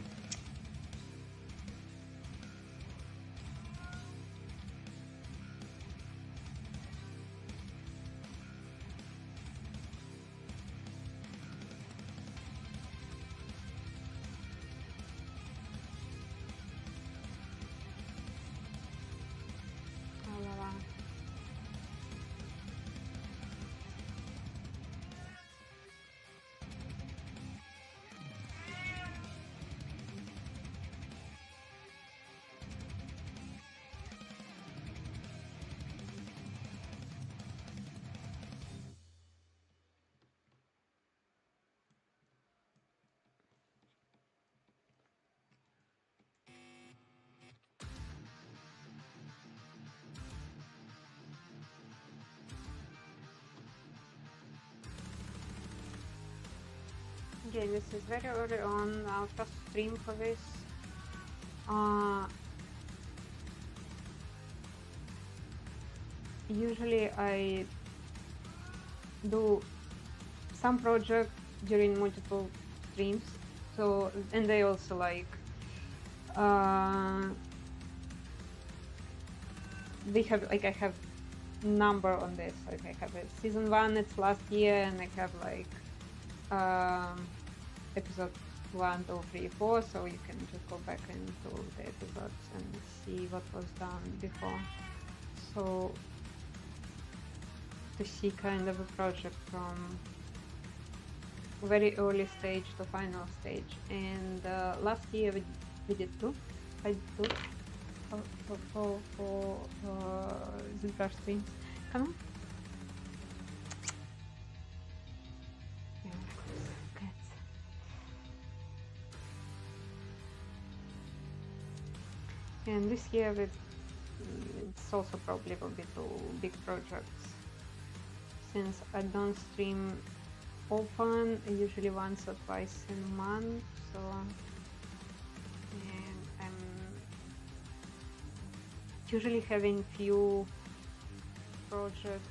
Okay, this is very early on. I'll just stream for this. Usually I do some project during multiple streams, so and they also like they have like I have number on this. Like I have a season 1, it's last year, and I have like episode 1, 2, 3, 4, so you can just go back into the episodes and see what was done before. So to see kind of a project from very early stage to final stage. And last year we did two. I did two for Zbrush streams. Come on. And this year it's also probably will be two big projects. Since I don't stream often, usually once or twice in a month, so and I'm usually having few projects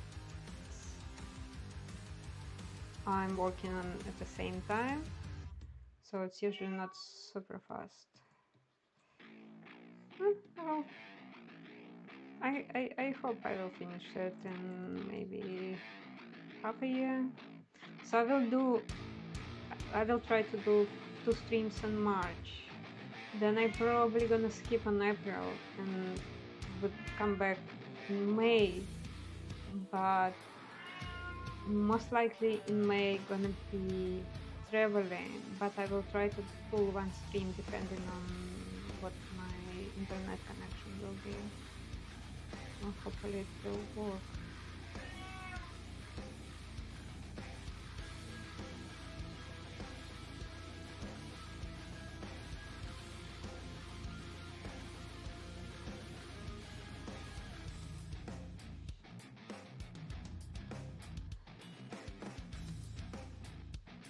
I'm working on at the same time, so it's usually not super fast. Well, I hope I will finish it in maybe half a year. So I will try to do 2 streams in March. Then I'm probably gonna skip on April and would come back in May. But most likely in May gonna be traveling. But I will try to pull one stream depending on what my internet connection will be. Well, hopefully it will work.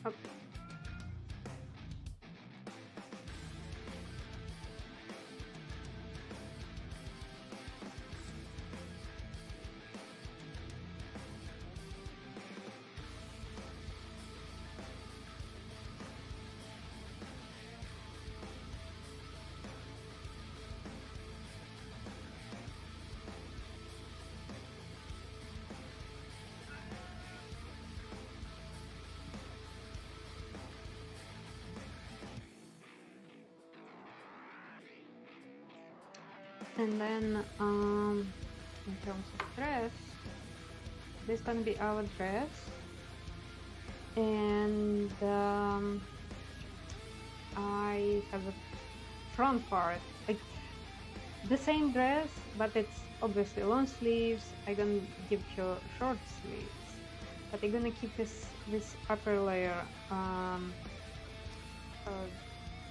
Okay. And then in terms of dress, this is gonna be our dress, and I have a front part, like the same dress, but it's obviously long sleeves. I'm gonna give her short sleeves, but I'm gonna keep this upper layer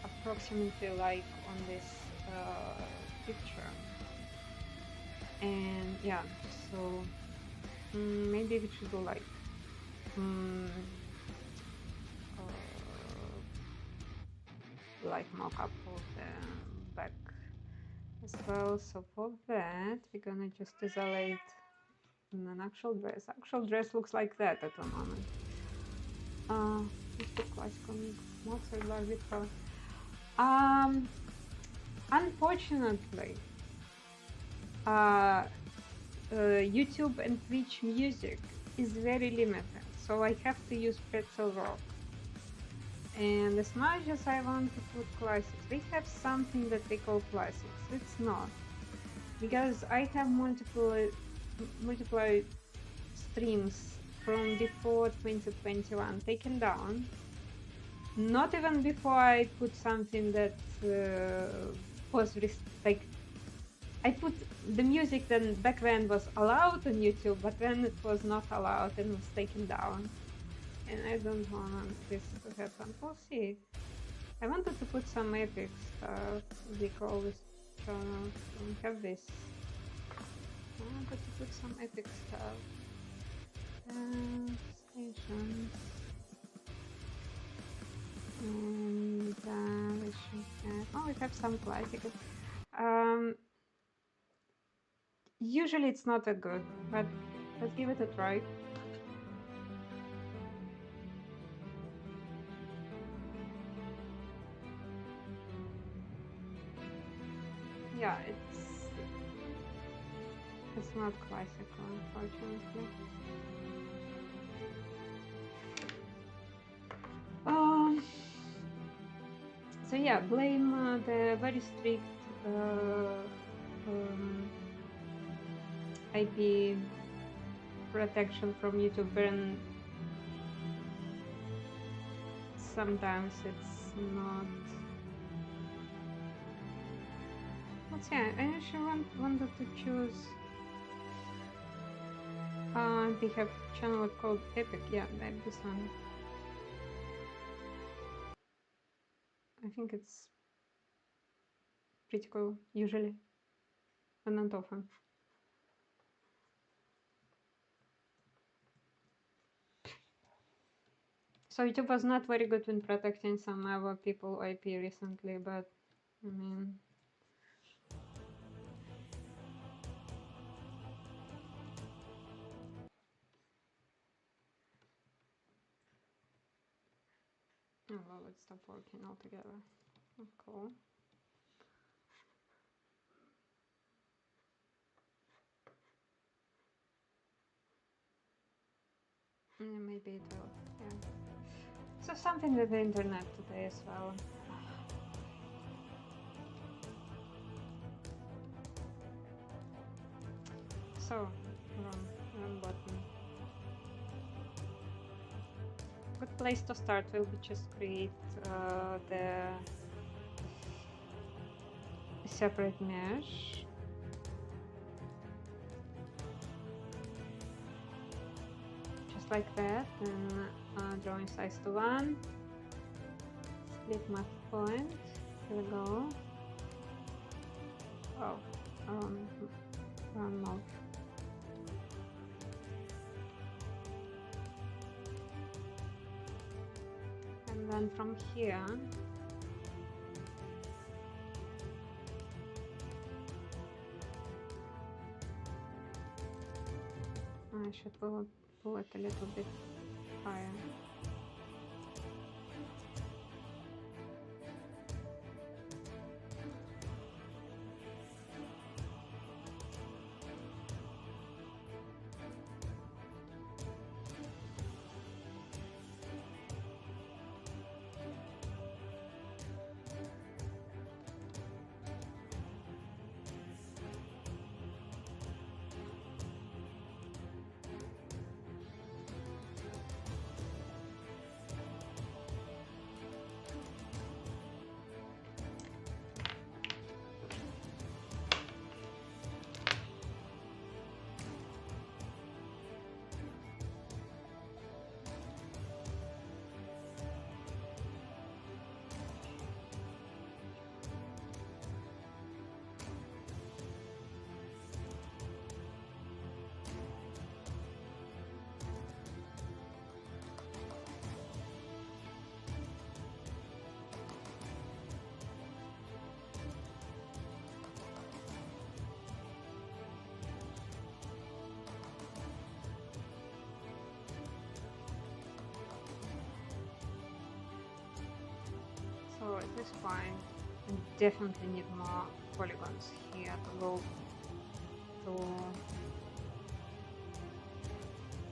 approximately like on this picture. And yeah, so maybe we should do like mock-up of the back as well. So for that, we're gonna just isolate an actual dress. Actual dress looks like that at the moment. Mr. Classical Mozart Barbie. Unfortunately, YouTube and Twitch music is very limited, so I have to use Pretzel Rock. And as much as I want to put classics, we have something that we call classics. It's not, because I have multiple streams from before 2021 taken down. Not even before I put something that was like, I put the music that back then was allowed on YouTube, but then it was not allowed and was taken down. And I don't want this to happen. We'll see. I wanted to put some epic stuff. We call this channel. We have this. I wanted to put some epic stuff. Stations. And we should have. Oh, we have some classic. Usually it's not that good, but let's give it a try. Yeah, it's not classical, unfortunately. So yeah, blame the very strict IP protection from YouTube, and sometimes it's not. Let's see, I actually wanted to choose. They have a channel called Epic, yeah, like this one. I think it's pretty cool, usually, but not often. So YouTube was not very good in protecting some other people IP recently, but I mean, oh well, it stopped working altogether. Oh, cool. Yeah, maybe it will. Yeah. So something with the internet today as well. So, wrong button. Good place to start will be just create the separate mesh. Just like that, and drawing size to 1. Split math point. Here we go. Oh, wrong mode. And then from here, I should pull it a little bit higher. it is fine. I definitely need more polygons here to go to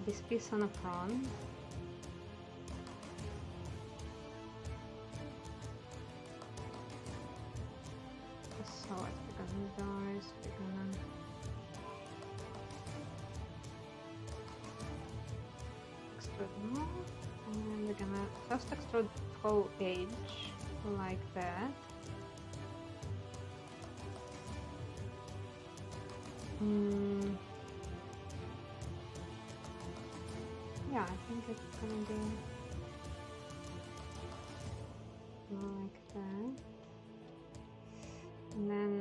this piece on the front. So what we're gonna do is we're gonna extrude more, and then we're gonna first extrude whole edge like that. Yeah, I think it's gonna be like that. And then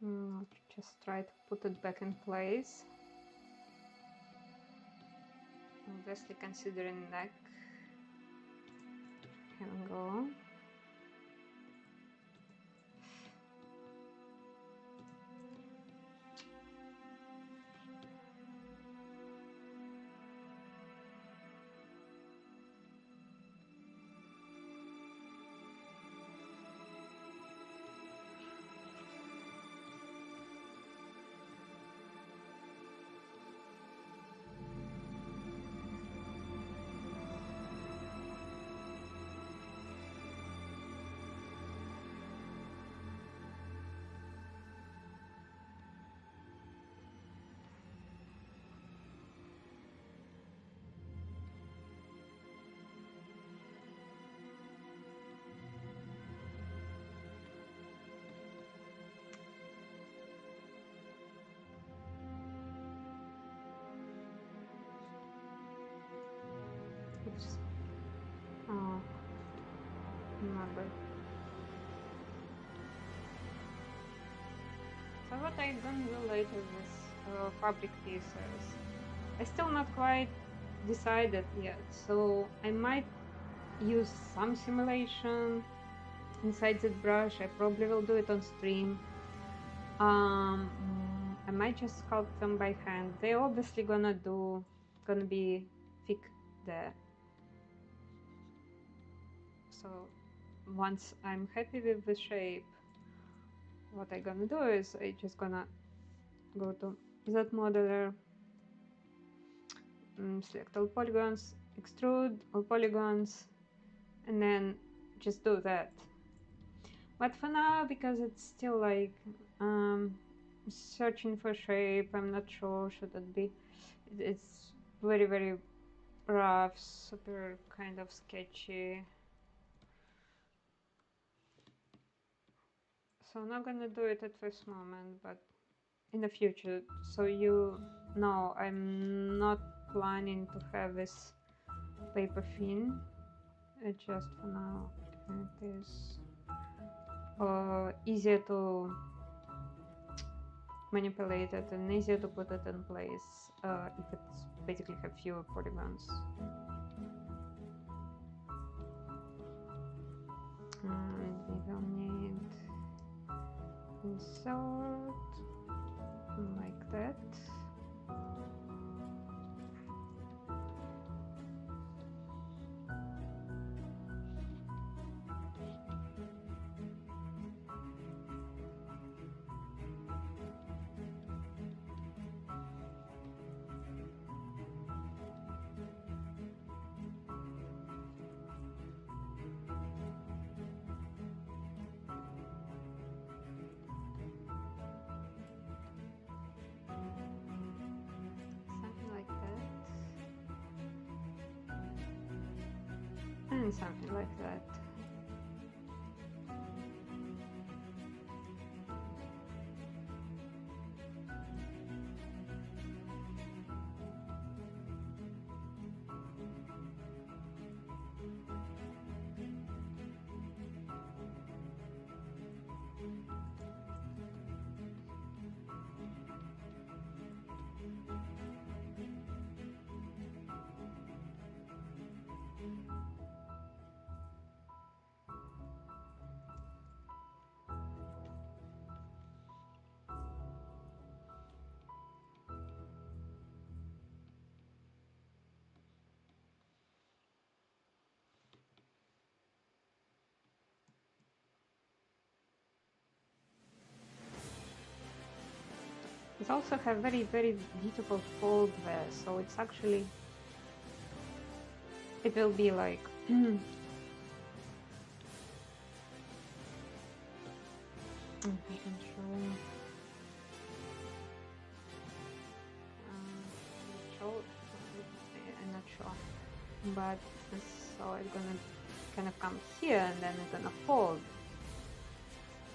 I'll just try to put it back in place. Obviously considering neck. Here we go. Oops. Oh, remember. So what I'm gonna do later with fabric pieces, I still not quite decided yet. So I might use some simulation inside Zbrush. I probably will do it on stream. I might just sculpt them by hand. They're obviously gonna be thick there. So once I'm happy with the shape, what I'm gonna do is I just gonna go to that modeler, select all polygons, extrude all polygons, and then just do that. But for now, because it's still like searching for shape, I'm not sure should it be. It's very, very rough, super kind of sketchy. So I'm not gonna do it at this moment, but in the future. So you know, I'm not planning to have this paper thin. It's just for now. It is easier to manipulate it and easier to put it in place if it's basically have fewer polygons. And we will need insert like that. And something like that. It also have very, very beautiful fold there, so it's actually, it will be like I can show, I'm not sure, but so it's gonna kind of come here and then it's gonna fold,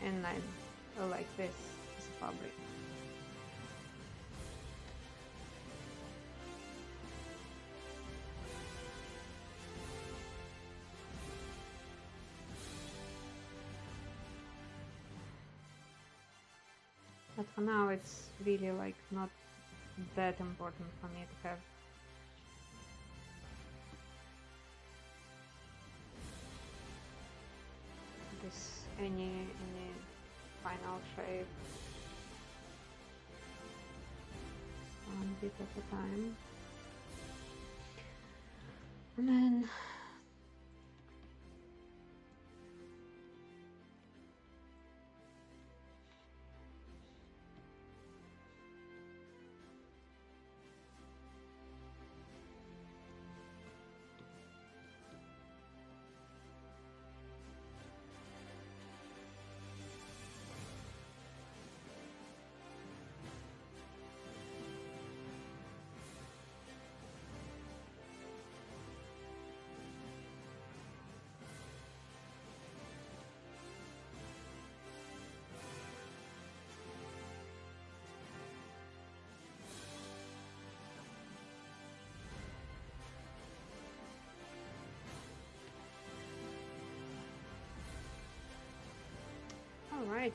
and I like this as a fabric. But for now, it's really like not that important for me to have this any final shape. One bit at a time, and then alrighty.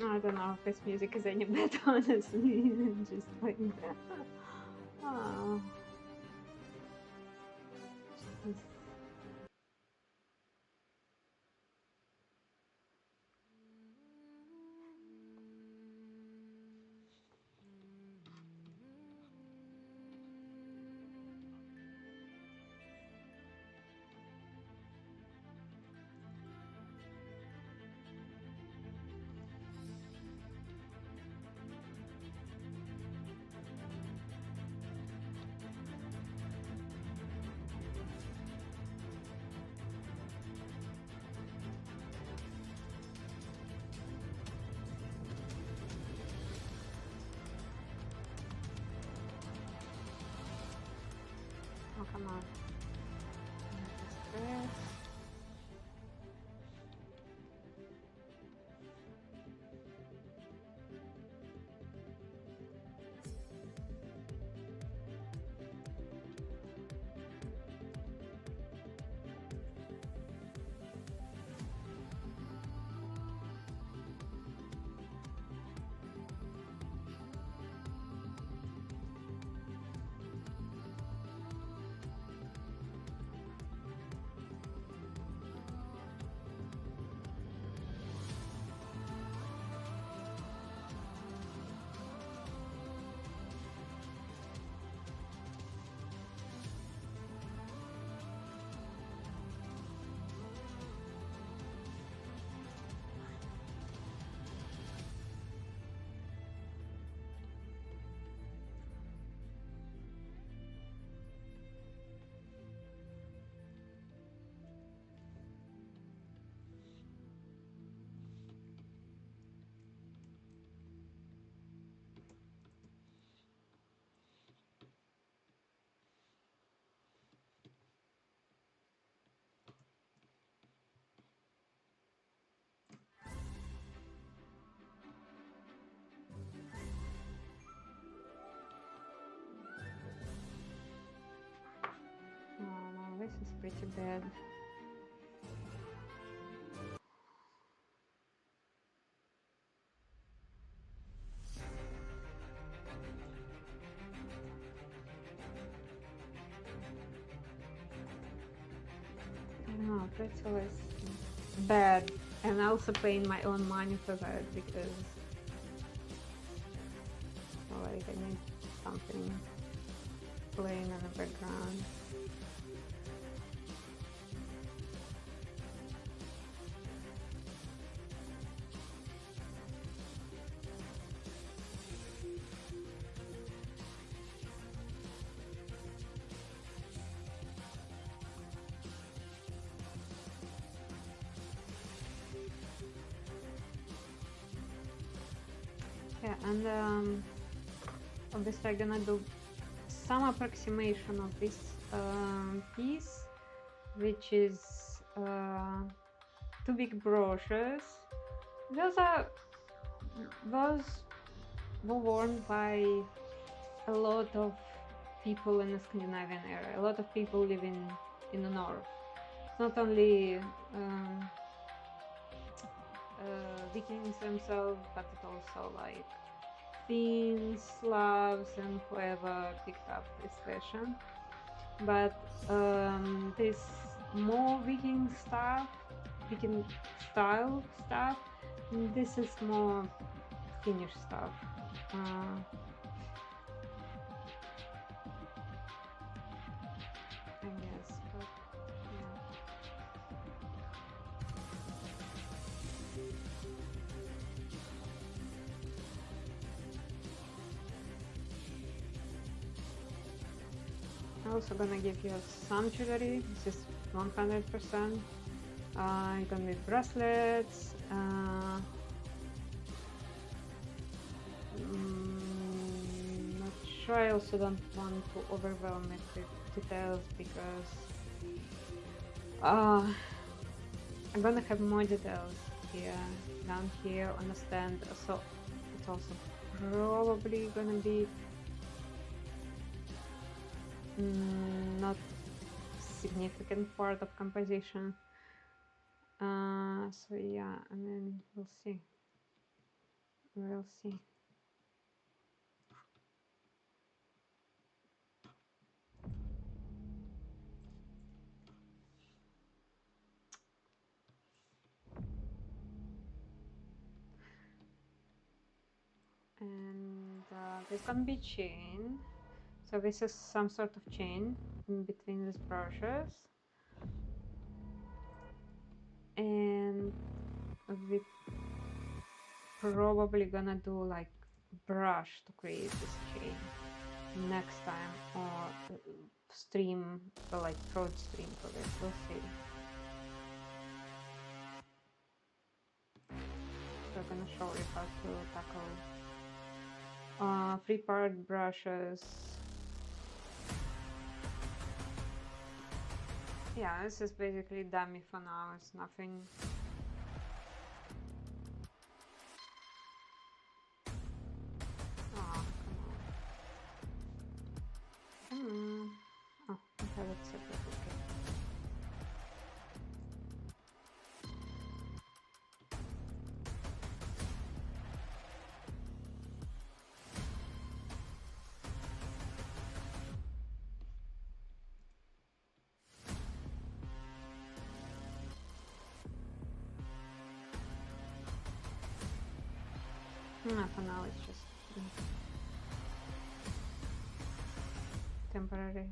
I don't know if this music is any better, honestly. Just like oh. Jeez. Oh, come on. This. pretty bad. I don't know, pretzel is bad, and also paying my own money for that because like I need something playing in the background. Yeah, and obviously I'm gonna do some approximation of this piece, which is 2 big brushes. Those were worn by a lot of people in the Scandinavian area. A lot of people living in the north. It's not only Vikings themselves, but it also like Finns, Slavs, and whoever picked up this fashion. But this more Viking style stuff. This is more Finnish stuff. I guess, but yeah. I'm also gonna give you some jewelry. This is 100%. You're gonna need bracelets. Not sure. I also don't want to overwhelm it with details because I'm gonna have more details here, down here on the stand. So it's also probably gonna be not significant part of composition. So yeah, I mean, we'll see. We'll see. And there's gonna be chain. So this is some sort of chain in between these brushes. And we probably gonna do like brush to create this chain next time, or stream, or like throat stream for this. We'll see. So I'm gonna show you how to tackle 3-part brushes. Yeah, this is basically dummy for now. It's nothing. Oh, come on. Oh, I have it separate. Okay. No, for now it's just temporary.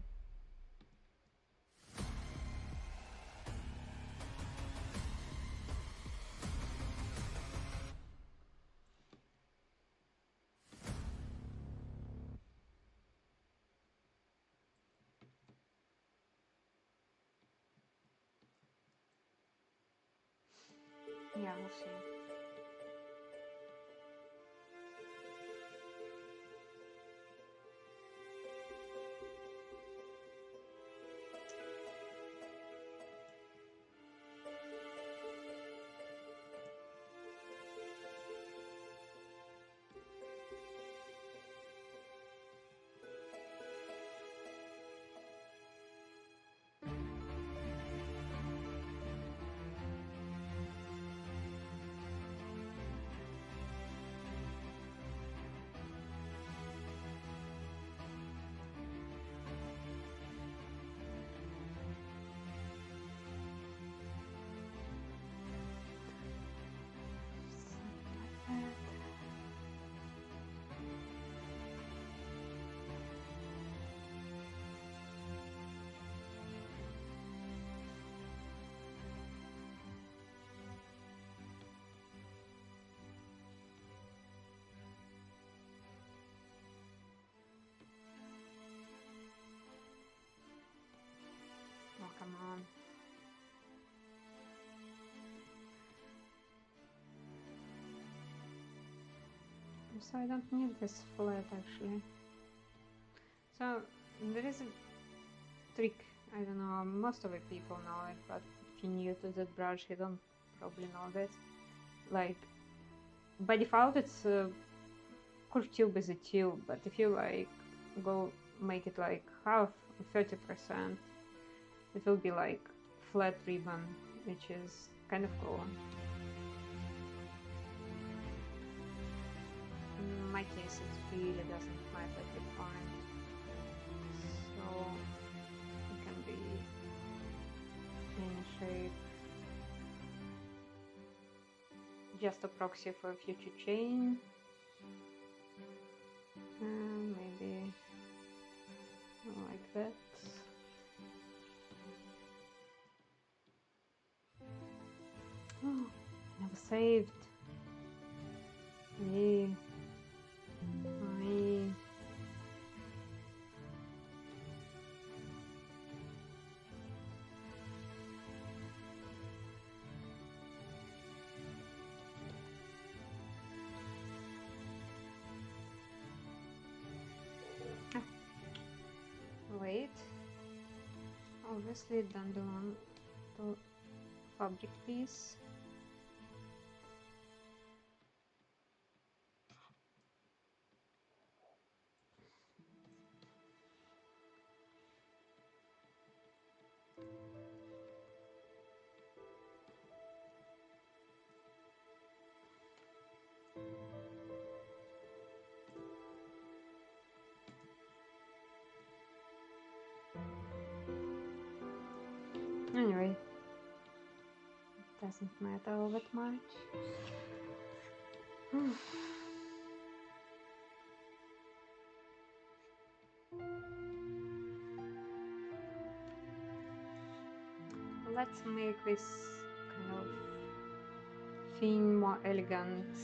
Yeah, we'll see. So I don't need this flat actually. So there is a trick, I don't know, most of the people know it, but if you're new to Zbrush, you don't probably know this. Like, by default it's curved tube is a tube, but if you like go make it like half, 30%, it will be like flat ribbon, which is kind of cool. In my case, it really doesn't matter at this point, so it can be any shape. Just a proxy for a future chain. Maybe like that. Oh, never saved. Yeah. Wait. Obviously, don't belong to fabric piece. Anyway, it doesn't matter all that much. Let's make this kind of thin, more elegant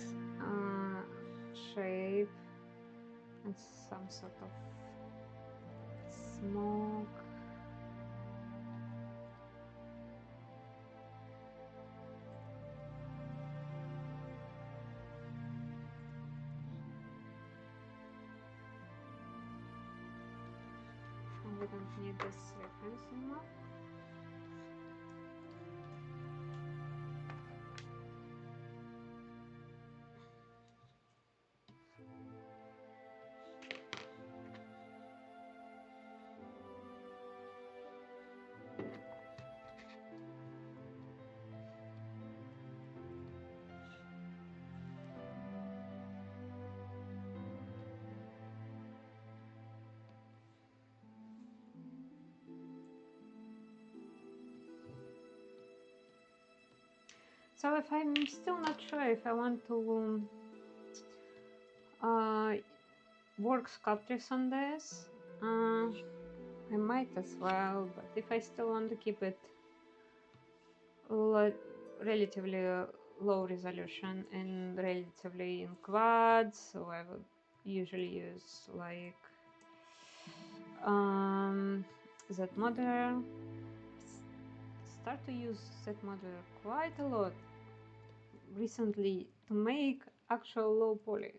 shape and some sort of smoke. We don't need this reference anymore. So if I'm still not sure if I want to work sculptures on this, I might as well, but if I still want to keep it relatively low resolution and relatively in quads, so I would usually use like Z modeler. Start to use Z modeler quite a lot recently to make actual low poly.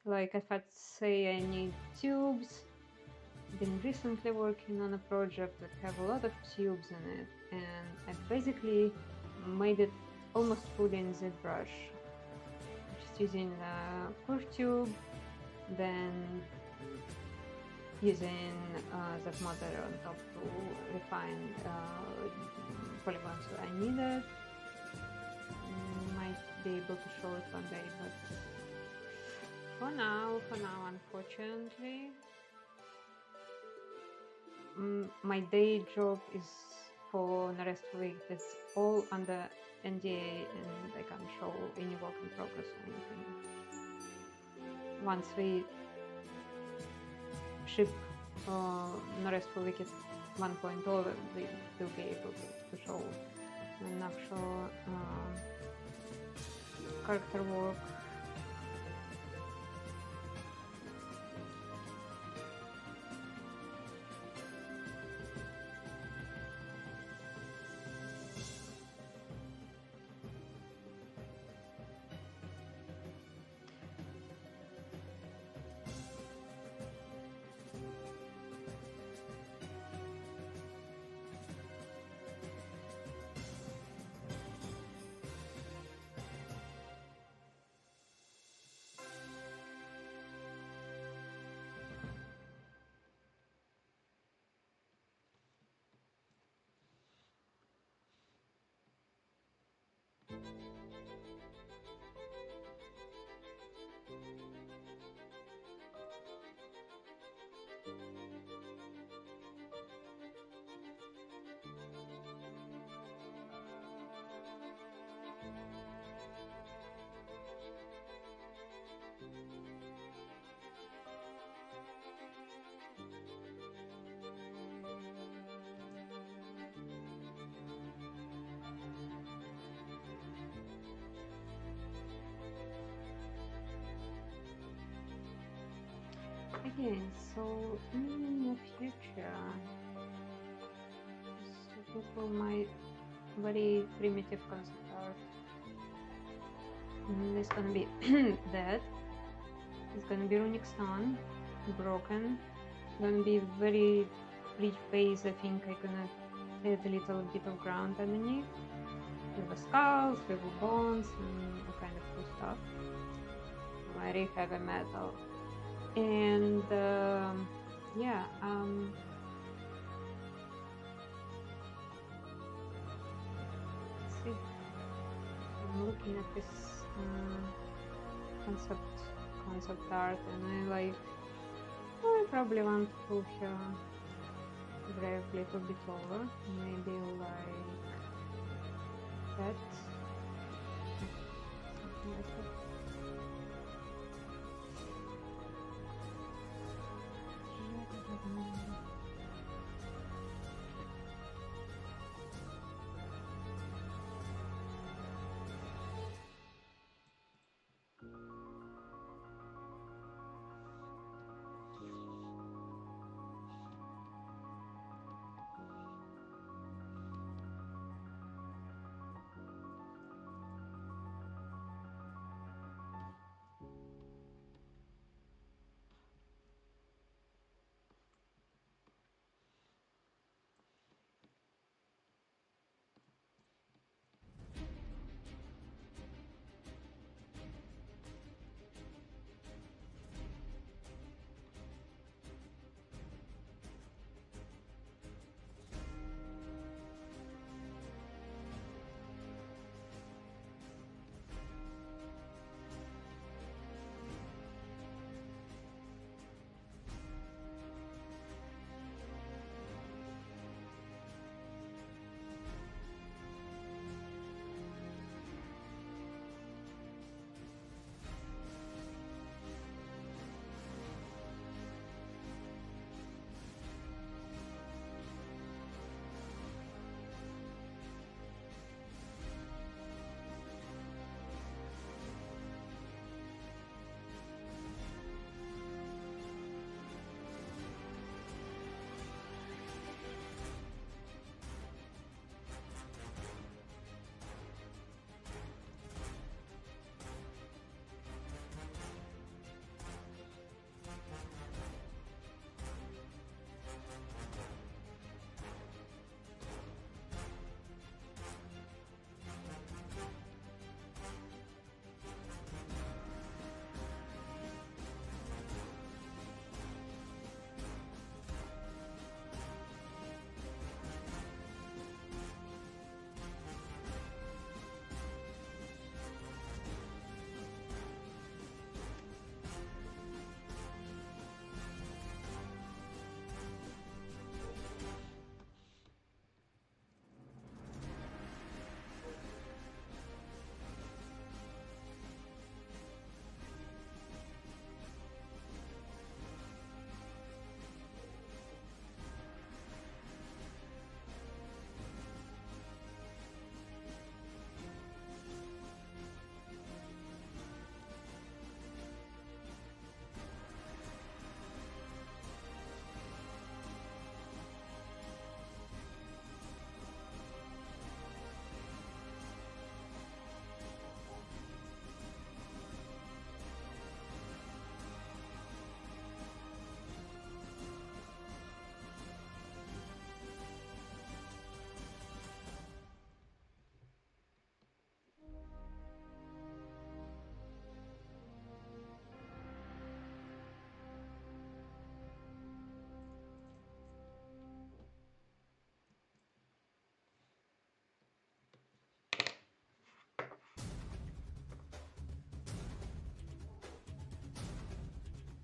Like if I'd say I need tubes, been recently working on a project that have a lot of tubes in it, and I basically made it almost fully in ZBrush, just using the curve tube, then using that modeler on top to refine polygons that I needed. Might be able to show it one day, but for now, unfortunately, my day job is for the rest of the week. It's all under NDA, and I can't show any work in progress or anything. Once we ship the rest of the week at 1.0, we will be able to show an actual character work. Okay, so in the future, so for my very primitive concept art, it's gonna be that. It's gonna be runic stone, broken. Gonna be very rich base. I think I'm gonna add a little bit of ground underneath, with the skulls, with the bones, and all kind of cool stuff. Very heavy metal, and yeah. Let's see. I'm looking at this concept art, and I probably want to push grab a little bit over, maybe like that, something like that.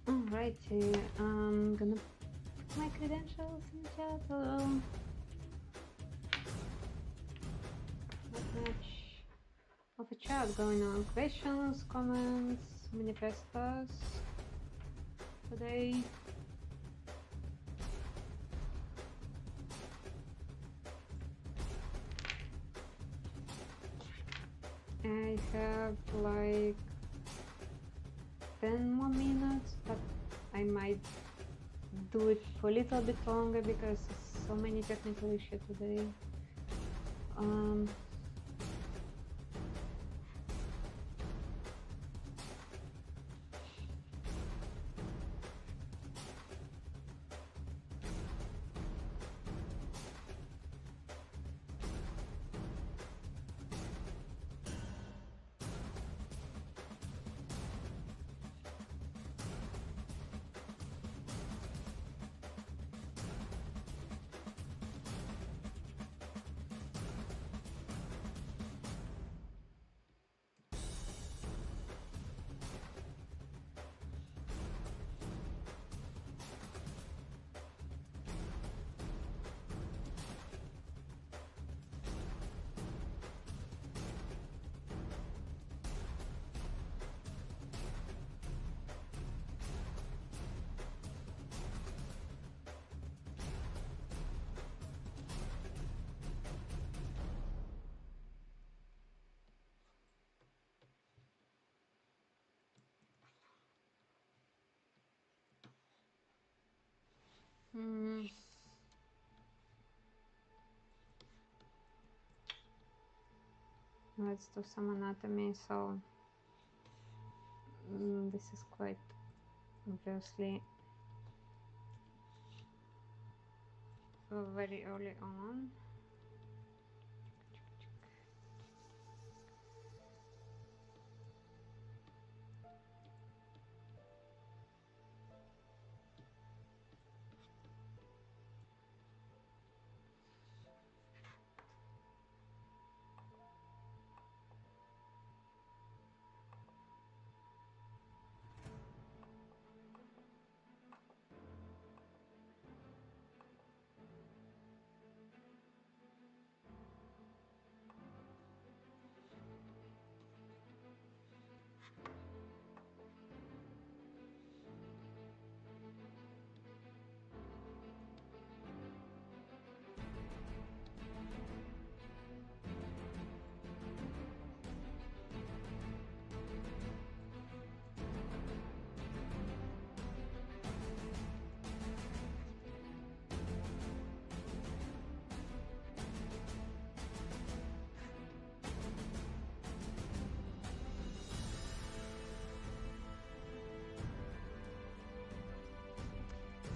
Alrighty, I'm gonna put my credentials in the chat. Not much of a chat going on. Questions, comments, manifestos today. I have like 10 more minutes, but I might do it for a little bit longer because so many technical issues today. Let's do some anatomy. So this is quite obviously very early on.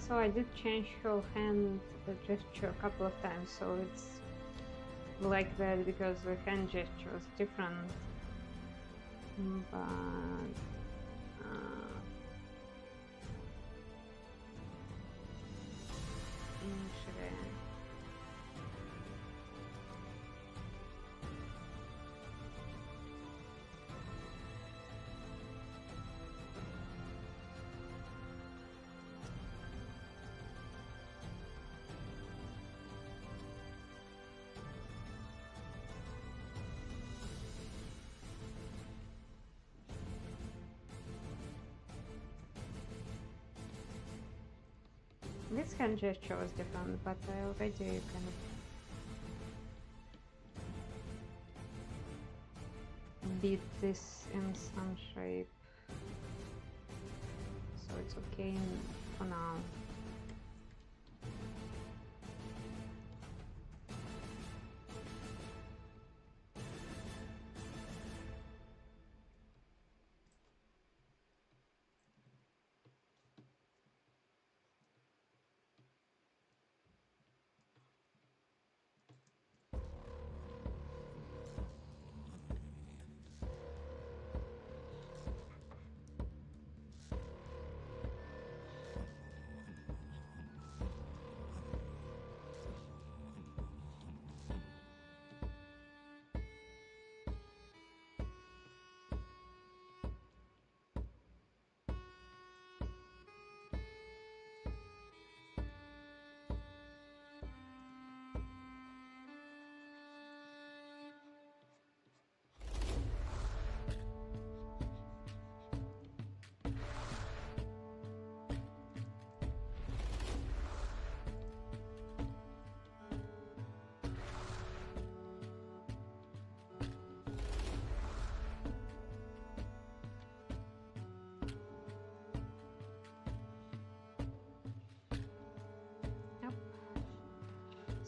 So I did change her hand gesture a couple of times, so it's like that because the hand gesture is different. But initially this hand gesture was different, but I already kind of beat this in some shape, so it's okay for now.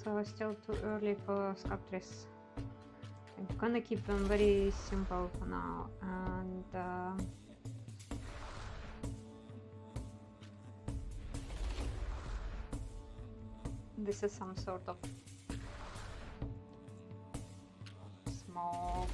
So still too early for sculptures. I'm gonna keep them very simple for now, and this is some sort of smoke.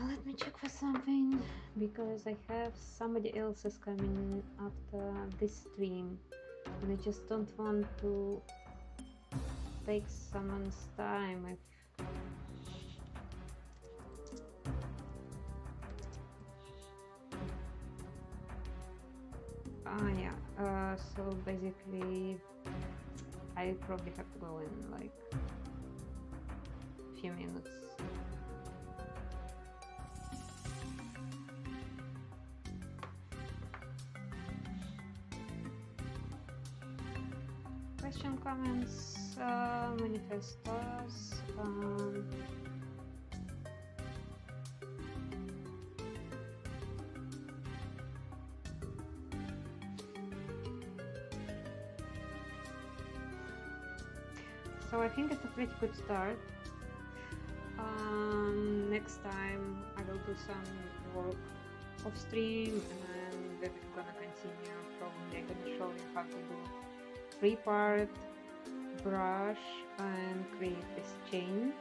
Let me check for something, because I have somebody else is coming after this stream, and I just don't want to take someone's time. Yeah, so basically I probably have to go in like a few minutes. Question, comments, manifestos. So I think it's a pretty good start. Next time I will do some work off stream, and then we're gonna continue. Probably I'm gonna show you how to do three-part brush and create this chain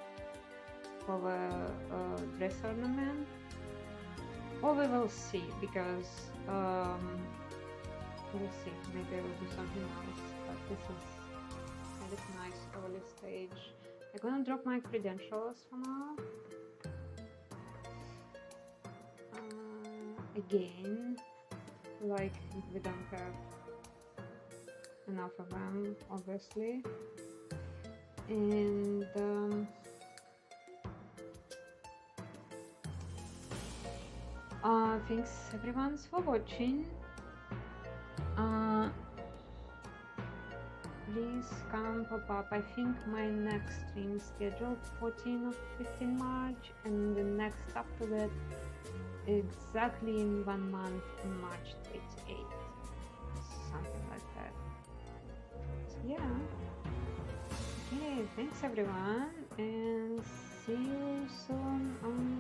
for the dress ornament. Or we will see, because we'll see. Maybe I will do something else. But this is kind of nice early stage. I'm gonna drop my credentials for now. Again, like we don't have enough of them, obviously. And thanks everyone for watching. Please come pop up. I think my next stream is scheduled 14 or 15 March, and the next after that exactly in 1 month, in March 28th, something like that. So yeah, okay, thanks everyone, and see you soon on